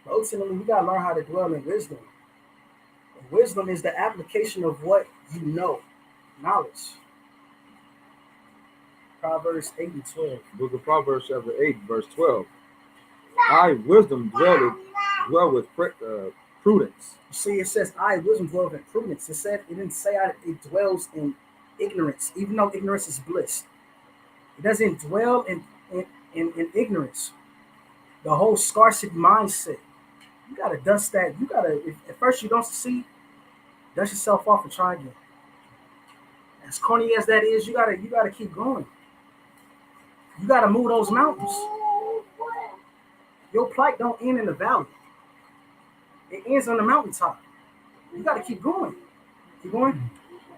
But ultimately, we gotta learn how to dwell in wisdom. Wisdom is the application of what you know, knowledge. Proverbs 8 and 12. Book of Proverbs chapter 8, verse 12. I, wisdom, dwell with prudence. You see, it says, I, wisdom, dwell in prudence. It didn't say it dwells in ignorance, even though ignorance is bliss. It doesn't dwell in ignorance. The whole scarcity mindset. You got to dust that. If at first you don't succeed, dust yourself off and try again. As corny as that is, you gotta keep going. You gotta move those mountains. Your plight don't end in the valley. It ends on the mountaintop. You gotta keep going. Keep going.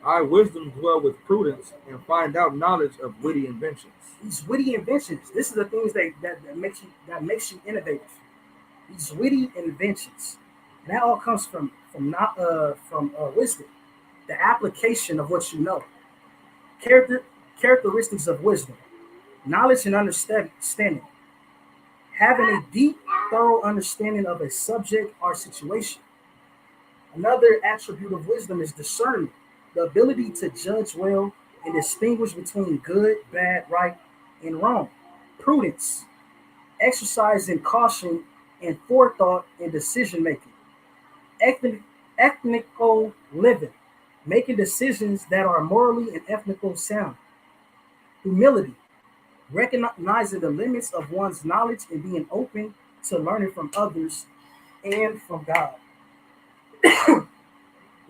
I, wisdom, dwell with prudence and find out knowledge of witty inventions. These witty inventions. This is the things that makes you innovative. These witty inventions. And that all comes from wisdom. The application of what you know. Characteristics of wisdom. Knowledge and understanding. Having a deep, thorough understanding of a subject or situation. Another attribute of wisdom is discernment, the ability to judge well and distinguish between good, bad, right, and wrong. Prudence, exercising caution and forethought in decision making. Ethnical living, making decisions that are morally and ethnical sound. Humility, recognizing the limits of one's knowledge and being open to learning from others and from God.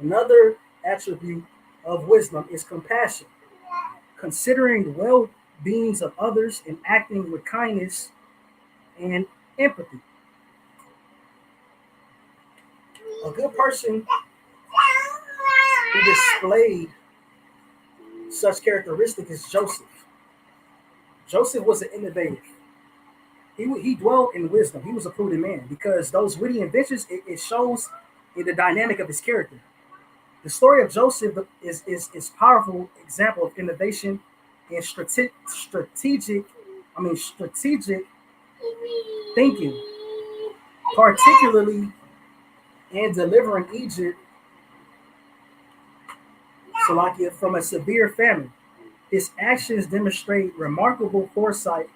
Another attribute of wisdom is compassion, considering the well-beings of others and acting with kindness and empathy. A good person who displayed such characteristics is Joseph. Joseph was an innovator. He dwelled in wisdom. He was a prudent man because those witty inventions, it shows in the dynamic of his character. The story of Joseph is powerful example of innovation and strategic thinking, particularly in delivering Egypt, Salakia, from a severe famine. His actions demonstrate remarkable foresight,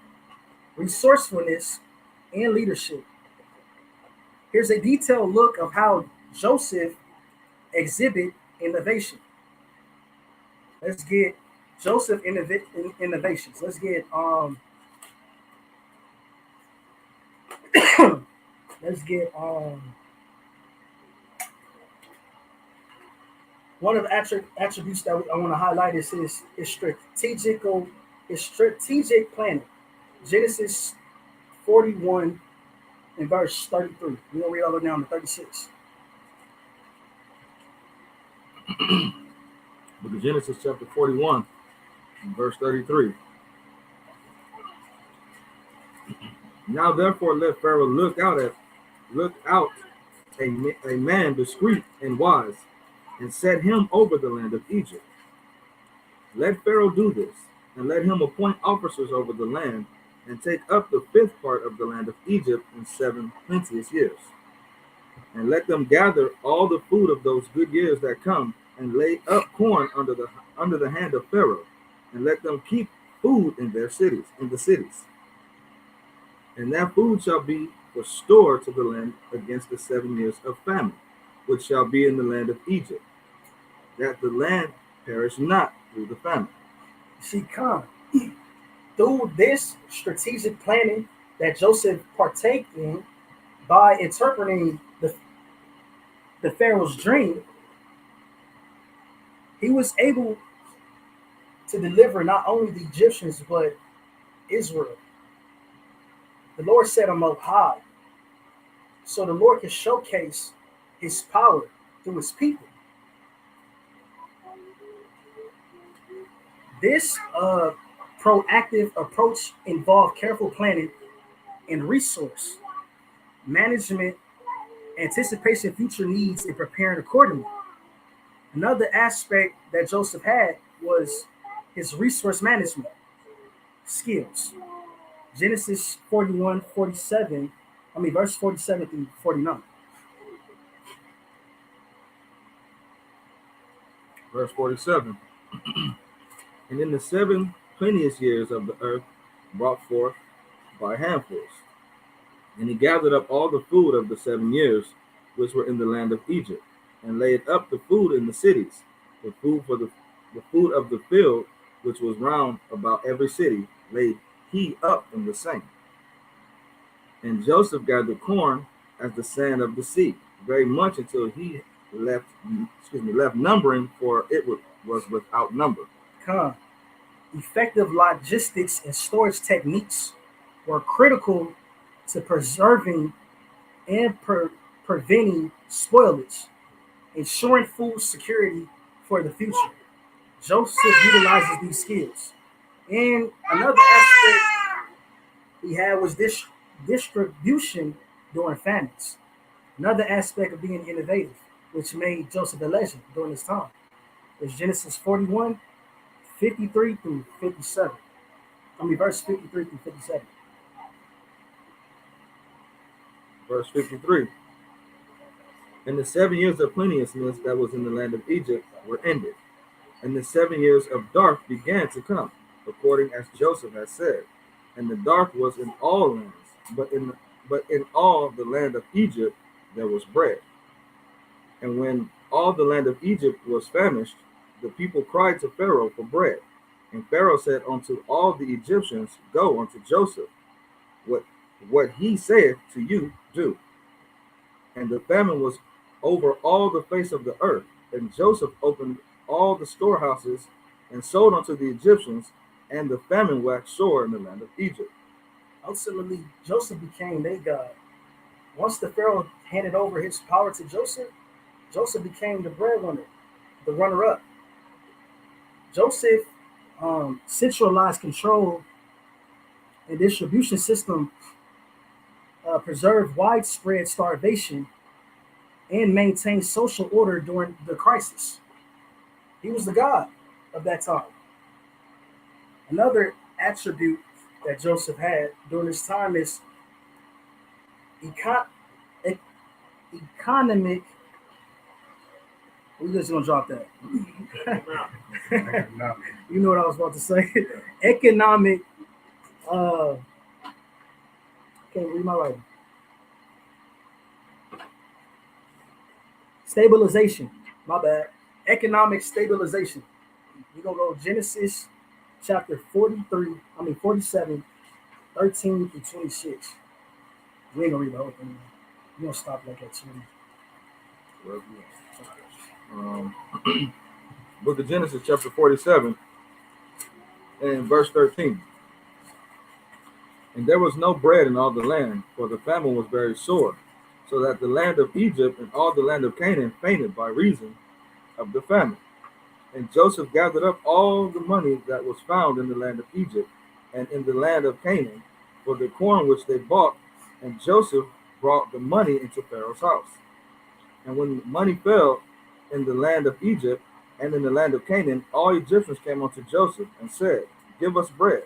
resourcefulness, and leadership. Here's a detailed look of how Joseph exhibit innovation. Let's get Joseph innovations. Let's get let's get one of the attributes that I want to highlight is his strategic planning. Genesis 41 and verse 33. We're going to read all the way down to 36. Book of Genesis, chapter 41, and verse 33. Now therefore let Pharaoh look out a man discreet and wise, and set him over the land of Egypt. Let Pharaoh do this, and let him appoint officers over the land, and take up the fifth part of the land of Egypt in 7 plenteous years. And let them gather all the food of those good years that come, and lay up corn under the hand of Pharaoh, and let them keep food in the cities. And that food shall be for store to the land against the 7 years of famine, which shall be in the land of Egypt, that the land perish not through the famine. See, come through this strategic planning that Joseph partake in by interpreting the Pharaoh's dream, he was able to deliver not only the Egyptians but Israel. The Lord set him up high, so the Lord can showcase his power through his people. This proactive approach involved careful planning and resource management, anticipation of future needs, and preparing accordingly. Another aspect that Joseph had was his resource management skills. Genesis 41, 47, verse 47 through 49. Verse 47. And in the 7 plenteous years of the earth brought forth by handfuls. And he gathered up all the food of the 7 years which were in the land of Egypt, and laid up the food in the cities, the food of the field which was round about every city, laid he up in the same. And Joseph gathered corn as the sand of the sea, very much until he left numbering, for it was without number. Effective logistics and storage techniques were critical to preserving and preventing spoilage, ensuring food security for the future. Joseph utilizes these skills. And another aspect he had was this distribution during famines. Another aspect of being innovative, which made Joseph a legend during his time, is Genesis 41, 53 through 57. Verse 53 through 57. Verse 53. And the 7 years of plenteousness that was in the land of Egypt were ended, and the 7 years of dark began to come, according as Joseph had said. And the dark was in all lands, but in all the land of Egypt there was bread. And when all the land of Egypt was famished, the people cried to Pharaoh for bread. And Pharaoh said unto all the Egyptians, Go unto Joseph, what he saith to you, do. And the famine was over all the face of the earth, and Joseph opened all the storehouses and sold unto the Egyptians, and the famine waxed sore in the land of Egypt. Ultimately, Joseph became their God. Once the Pharaoh handed over his power to Joseph, Joseph became the breadwinner, the runner-up. Joseph centralized control and distribution system, preserved widespread starvation, and maintained social order during the crisis. He was the God of that time. Another attribute that Joseph had during his time is economic. We're just gonna drop that. You know what I was about to say. Economic. Can't read my writing. Stabilization. My bad. Economic stabilization. We're gonna go Genesis chapter 47, 13 through 26. We ain't gonna read the whole thing. We're gonna stop like at 20. Book of Genesis, chapter 47, and verse 13. And there was no bread in all the land, for the famine was very sore, so that the land of Egypt and all the land of Canaan fainted by reason of the famine. And Joseph gathered up all the money that was found in the land of Egypt and in the land of Canaan for the corn which they bought, and Joseph brought the money into Pharaoh's house. And when money fell in the land of Egypt and in the land of Canaan, all Egyptians came unto Joseph and said, Give us bread,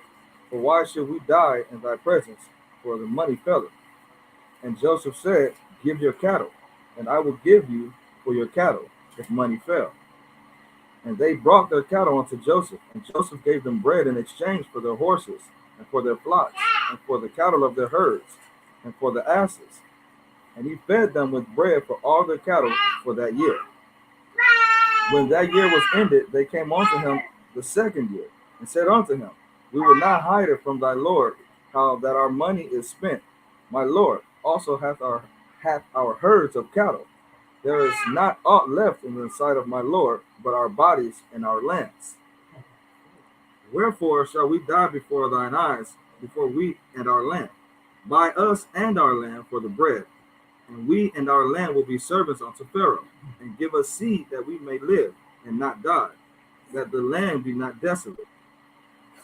for why should we die in thy presence? For the money faileth. And Joseph said, Give your cattle, and I will give you for your cattle, if money fail. And they brought their cattle unto Joseph, and Joseph gave them bread in exchange for their horses, and for their flocks, and for the cattle of their herds, and for the asses. And he fed them with bread for all their cattle for that year. When that year was ended, they came unto him the second year, and said unto him, We will not hide it from thy Lord, how that our money is spent. My Lord also hath our herds of cattle. There is not aught left in the sight of my Lord, but our bodies and our lands. Wherefore shall we die before thine eyes, before we and our land? Buy us and our land for the bread, and we and our land will be servants unto Pharaoh, and give us seed that we may live and not die, that the land be not desolate.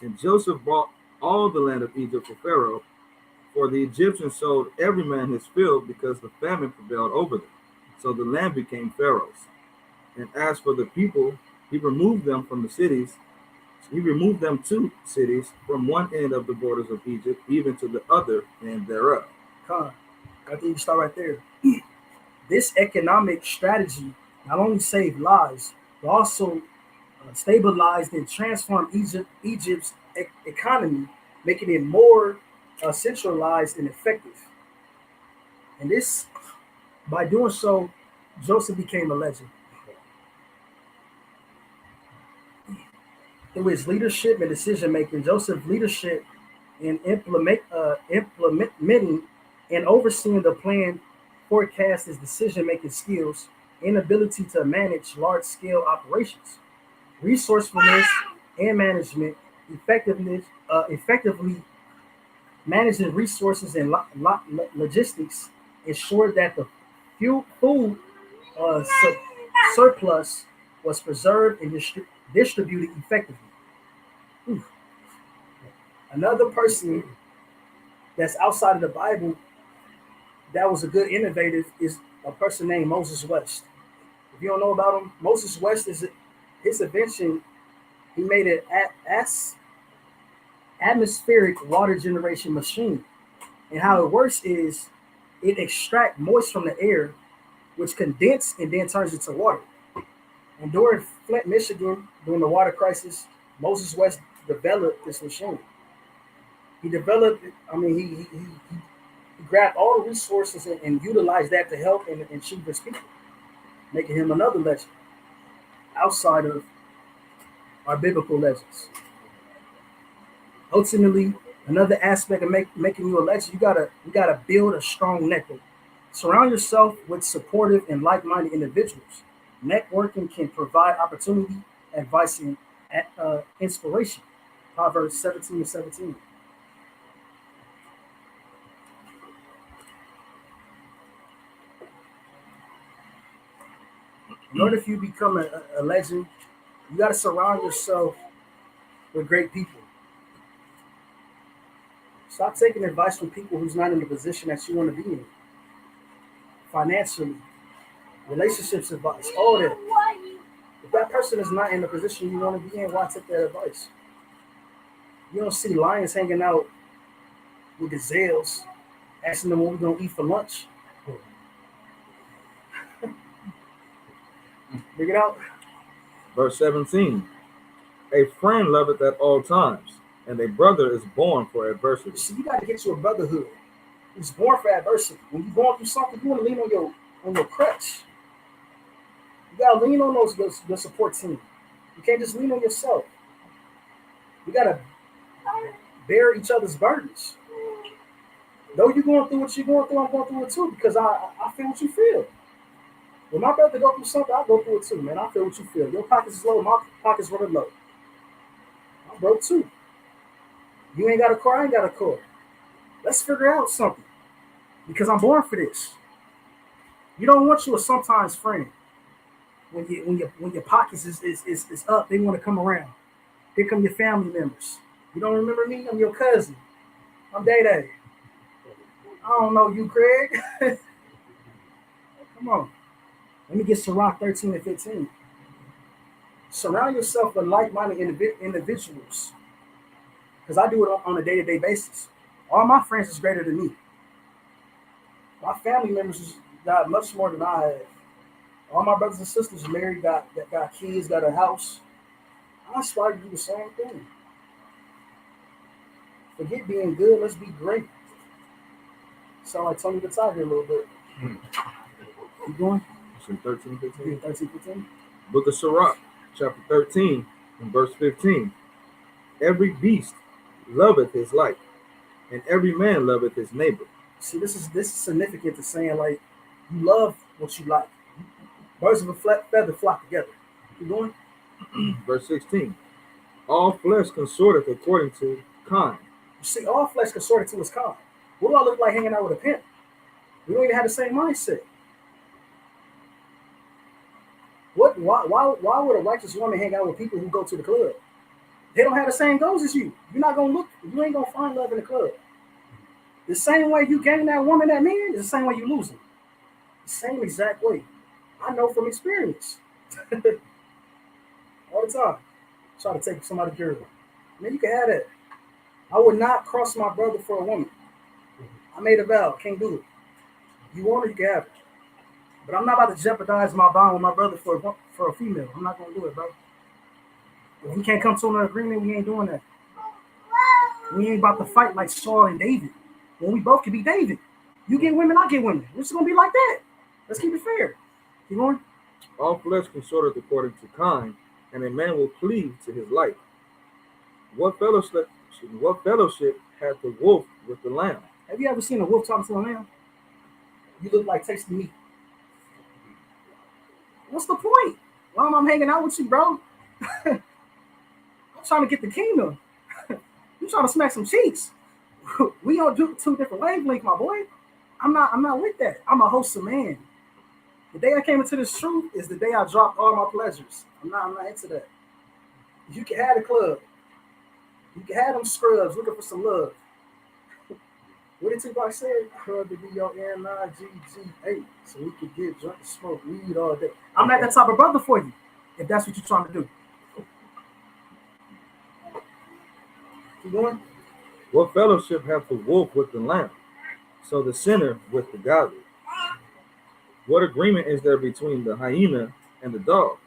And Joseph bought all the land of Egypt for Pharaoh, for the Egyptians sold every man his field, because the famine prevailed over them. So the land became Pharaoh's. And as for the people, he removed them from the cities. He removed them to cities from one end of the borders of Egypt, even to the other end thereof. Con, I think you start right there. This economic strategy not only saved lives, but also stabilized and transformed Egypt's economy, making it more centralized and effective. And this, by doing so, Joseph became a legend. Through his leadership and decision making, Joseph's leadership in implementing and overseeing the plan, forecast his decision making skills, and ability to manage large scale operations, resourcefulness and management, effectively managing resources and logistics, ensured that the food surplus was preserved and distributed effectively. Ooh. Another person that's outside of the Bible that was a good innovative is a person named Moses West. If you don't know about him, Moses West is his invention. He made an atmospheric water generation machine, and how it works is it extracts moisture from the air, which condense and then turns into water. And during Flint, Michigan, during the water crisis, Moses West developed this machine. He developed, he grabbed all the resources and utilized that to help and achieve his people, making him another legend outside of our biblical legends. Ultimately, another aspect of making you a legend, you gotta build a strong network. Surround yourself with supportive and like-minded individuals. Networking can provide opportunity, advice, and inspiration. Proverbs 17:17. In order for you to become a legend, you got to surround yourself with great people. Stop taking advice from people who's not in the position that you want to be in. Financially, relationships advice, all that. If that person is not in the position you want to be in, why take that advice? You don't see lions hanging out with gazelles, asking them what we're going to eat for lunch. Dig it out. Verse 17. A friend loveth at all times, and a brother is born for adversity. See, you got to get you a brotherhood. He's born for adversity. When you're going through something, you want to lean on your crutch. You got to lean on your support team. You can't just lean on yourself. You got to bear each other's burdens. Though you're going through what you're going through, I'm going through it too, because I feel what you feel. When my brother go through something, I go through it too, man. I feel what you feel. Your pockets is low, my pockets running low. I'm broke too. You ain't got a car, I ain't got a car. Let's figure out something because I'm born for this. You don't want you a sometimes friend when your pockets is up. They want to come around. Here come your family members. You don't remember me? I'm your cousin. I'm Day Day. I don't know you, Craig. Come on. Let me get Sirach 13 and 15. Surround yourself with like-minded individuals. Because I do it on a day-to-day basis. All my friends is greater than me. My family members got much more than I have. All my brothers and sisters married, got kids, got a house. I aspire to do the same thing. Forget being good, let's be great. Sound like Tony the Tiger a little bit. Keep going. It's in 13, 15. 13, 15. Book of Sirach, chapter 13, and verse 15. Every beast loveth his like, and every man loveth his neighbor. See, this is significant to saying like you love what you like. Birds of a feather flock together. Keep going. Verse 16. All flesh consorteth according to kind. You see, all flesh consorted to his kind. What do I look like hanging out with a pimp? We don't even have the same mindset. Why would a righteous woman hang out with people who go to the club? They don't have the same goals as you. You ain't gonna find love in the club. The same way you gain that woman, that man, is the same way you lose them. The same exact way. I know from experience. All the time. Try to take somebody's girl. Man, you can have that. I would not cross my brother for a woman. I made a vow, can't do it. You want her, you can have it. But I'm not about to jeopardize my bond with my brother for a female. I'm not gonna do it, bro. If we can't come to an agreement, we ain't doing that. We ain't about to fight like Saul and David. When we both can be David. You get women, I get women. It's gonna be like that. Let's keep it fair. You going? All flesh consorteth according to kind, and a man will cleave to his like. What fellowship hath the wolf with the lamb? Have you ever seen a wolf talking to a lamb? You look like tasting meat. What's the point? Why am I hanging out with you, bro? I'm trying to get the kingdom. You trying to smack some cheeks. We don't do two different wavelengths, my boy. I'm not with that. I'm a wholesome man. The day I came into this truth is the day I dropped all my pleasures. I'm not into that. You can have the club. You can have them scrubs looking for some love. What did Tupac say? Club to be your NIGGA so we could get drunk and smoke weed all day. I'm not that type of brother for you, if that's what you're trying to do. Keep going. What fellowship hath the wolf with the lamb? So the sinner with the godly. What agreement is there between the hyena and the dog?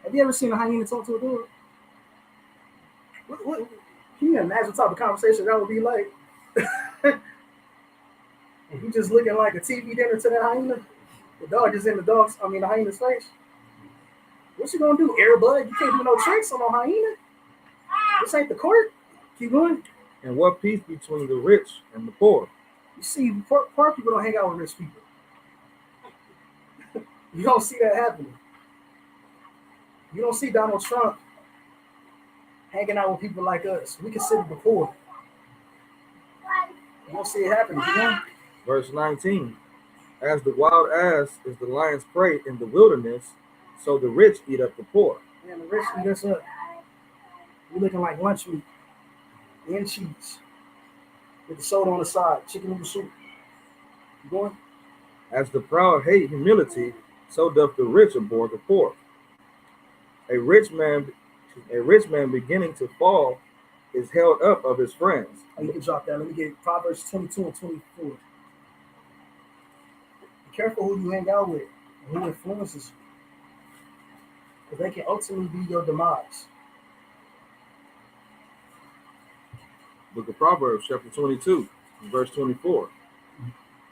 Have you ever seen a hyena talk to a dog? What, can you imagine what type of conversation that would be like? You just looking like a TV dinner to that hyena. The dog is in the hyena's face. What you gonna do, Airbud? You can't do no tricks on no hyena. This ain't the court. Keep going. And what peace between the rich and the poor? You see, poor people don't hang out with rich people. You don't see that happening. You don't see Donald Trump hanging out with people like us. We consider the poor. You don't see it happening. You know? Verse 19. As the wild ass is the lion's prey in the wilderness, so the rich eat up the poor. Man, the rich eat us up. We're looking like lunch meat and cheese with the soda on the side, chicken noodle soup. You going? As the proud hate humility, so doth the rich abhor the poor. A rich man beginning to fall is held up of his friends. Oh, you can drop that. Let me get Proverbs 22 and 24. Be careful who you hang out with and who influences you, because they can ultimately be your demise. Book of Proverbs, chapter 22, verse 24.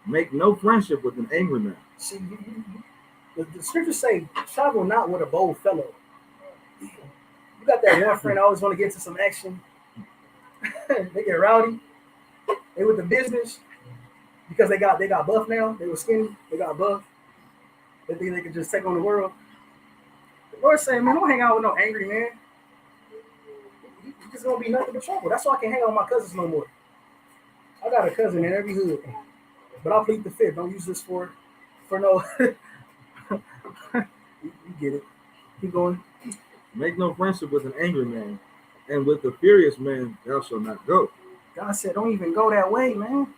Make no friendship with an angry man. See, the scriptures say, travel not with a bold fellow. You got that one friend always want to get into some action. They get rowdy. They with the business because they got buff now. They were skinny. They got buff. They think they can just take on the world. The Lord's saying, man, don't hang out with no angry man. He's just gonna be nothing but trouble. That's why I can't hang out with my cousins no more. I got a cousin in every hood, but I'll plead the fifth. Don't use this for no. You get it. Keep going. Make no friendship with an angry man, and with a furious man thou shalt not go. God said, don't even go that way, man.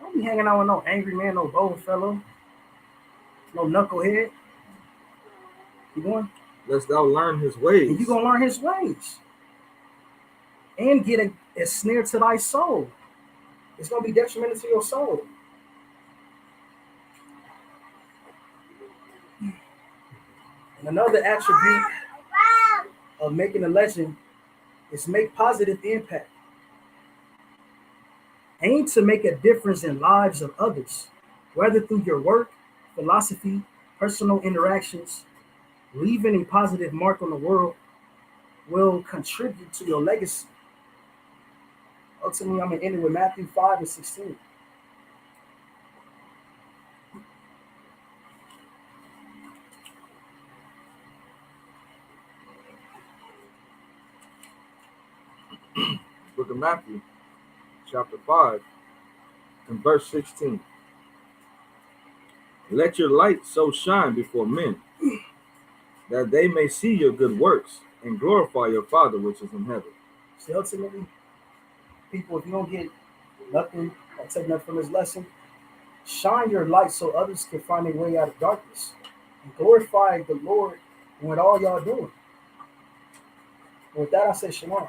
Don't be hanging out with no angry man, no bold fellow, no knucklehead. Keep going. Lest thou learn his ways. And you're going to learn his ways. And get a snare to thy soul. It's going to be detrimental to your soul. And another attribute of making a legend is make positive impact. Aim to make a difference in lives of others, whether through your work, philosophy, personal interactions. Leaving a positive mark on the world will contribute to your legacy. Ultimately, I'm going to end it with Matthew 5:16. Book of Matthew, chapter 5, and verse 16. Let your light so shine before men, that they may see your good works and glorify your Father which is in heaven. See, ultimately, people, if you don't get nothing or take nothing from this lesson, shine your light so others can find their way out of darkness and glorify the Lord with all y'all doing. And with that, I say shalom.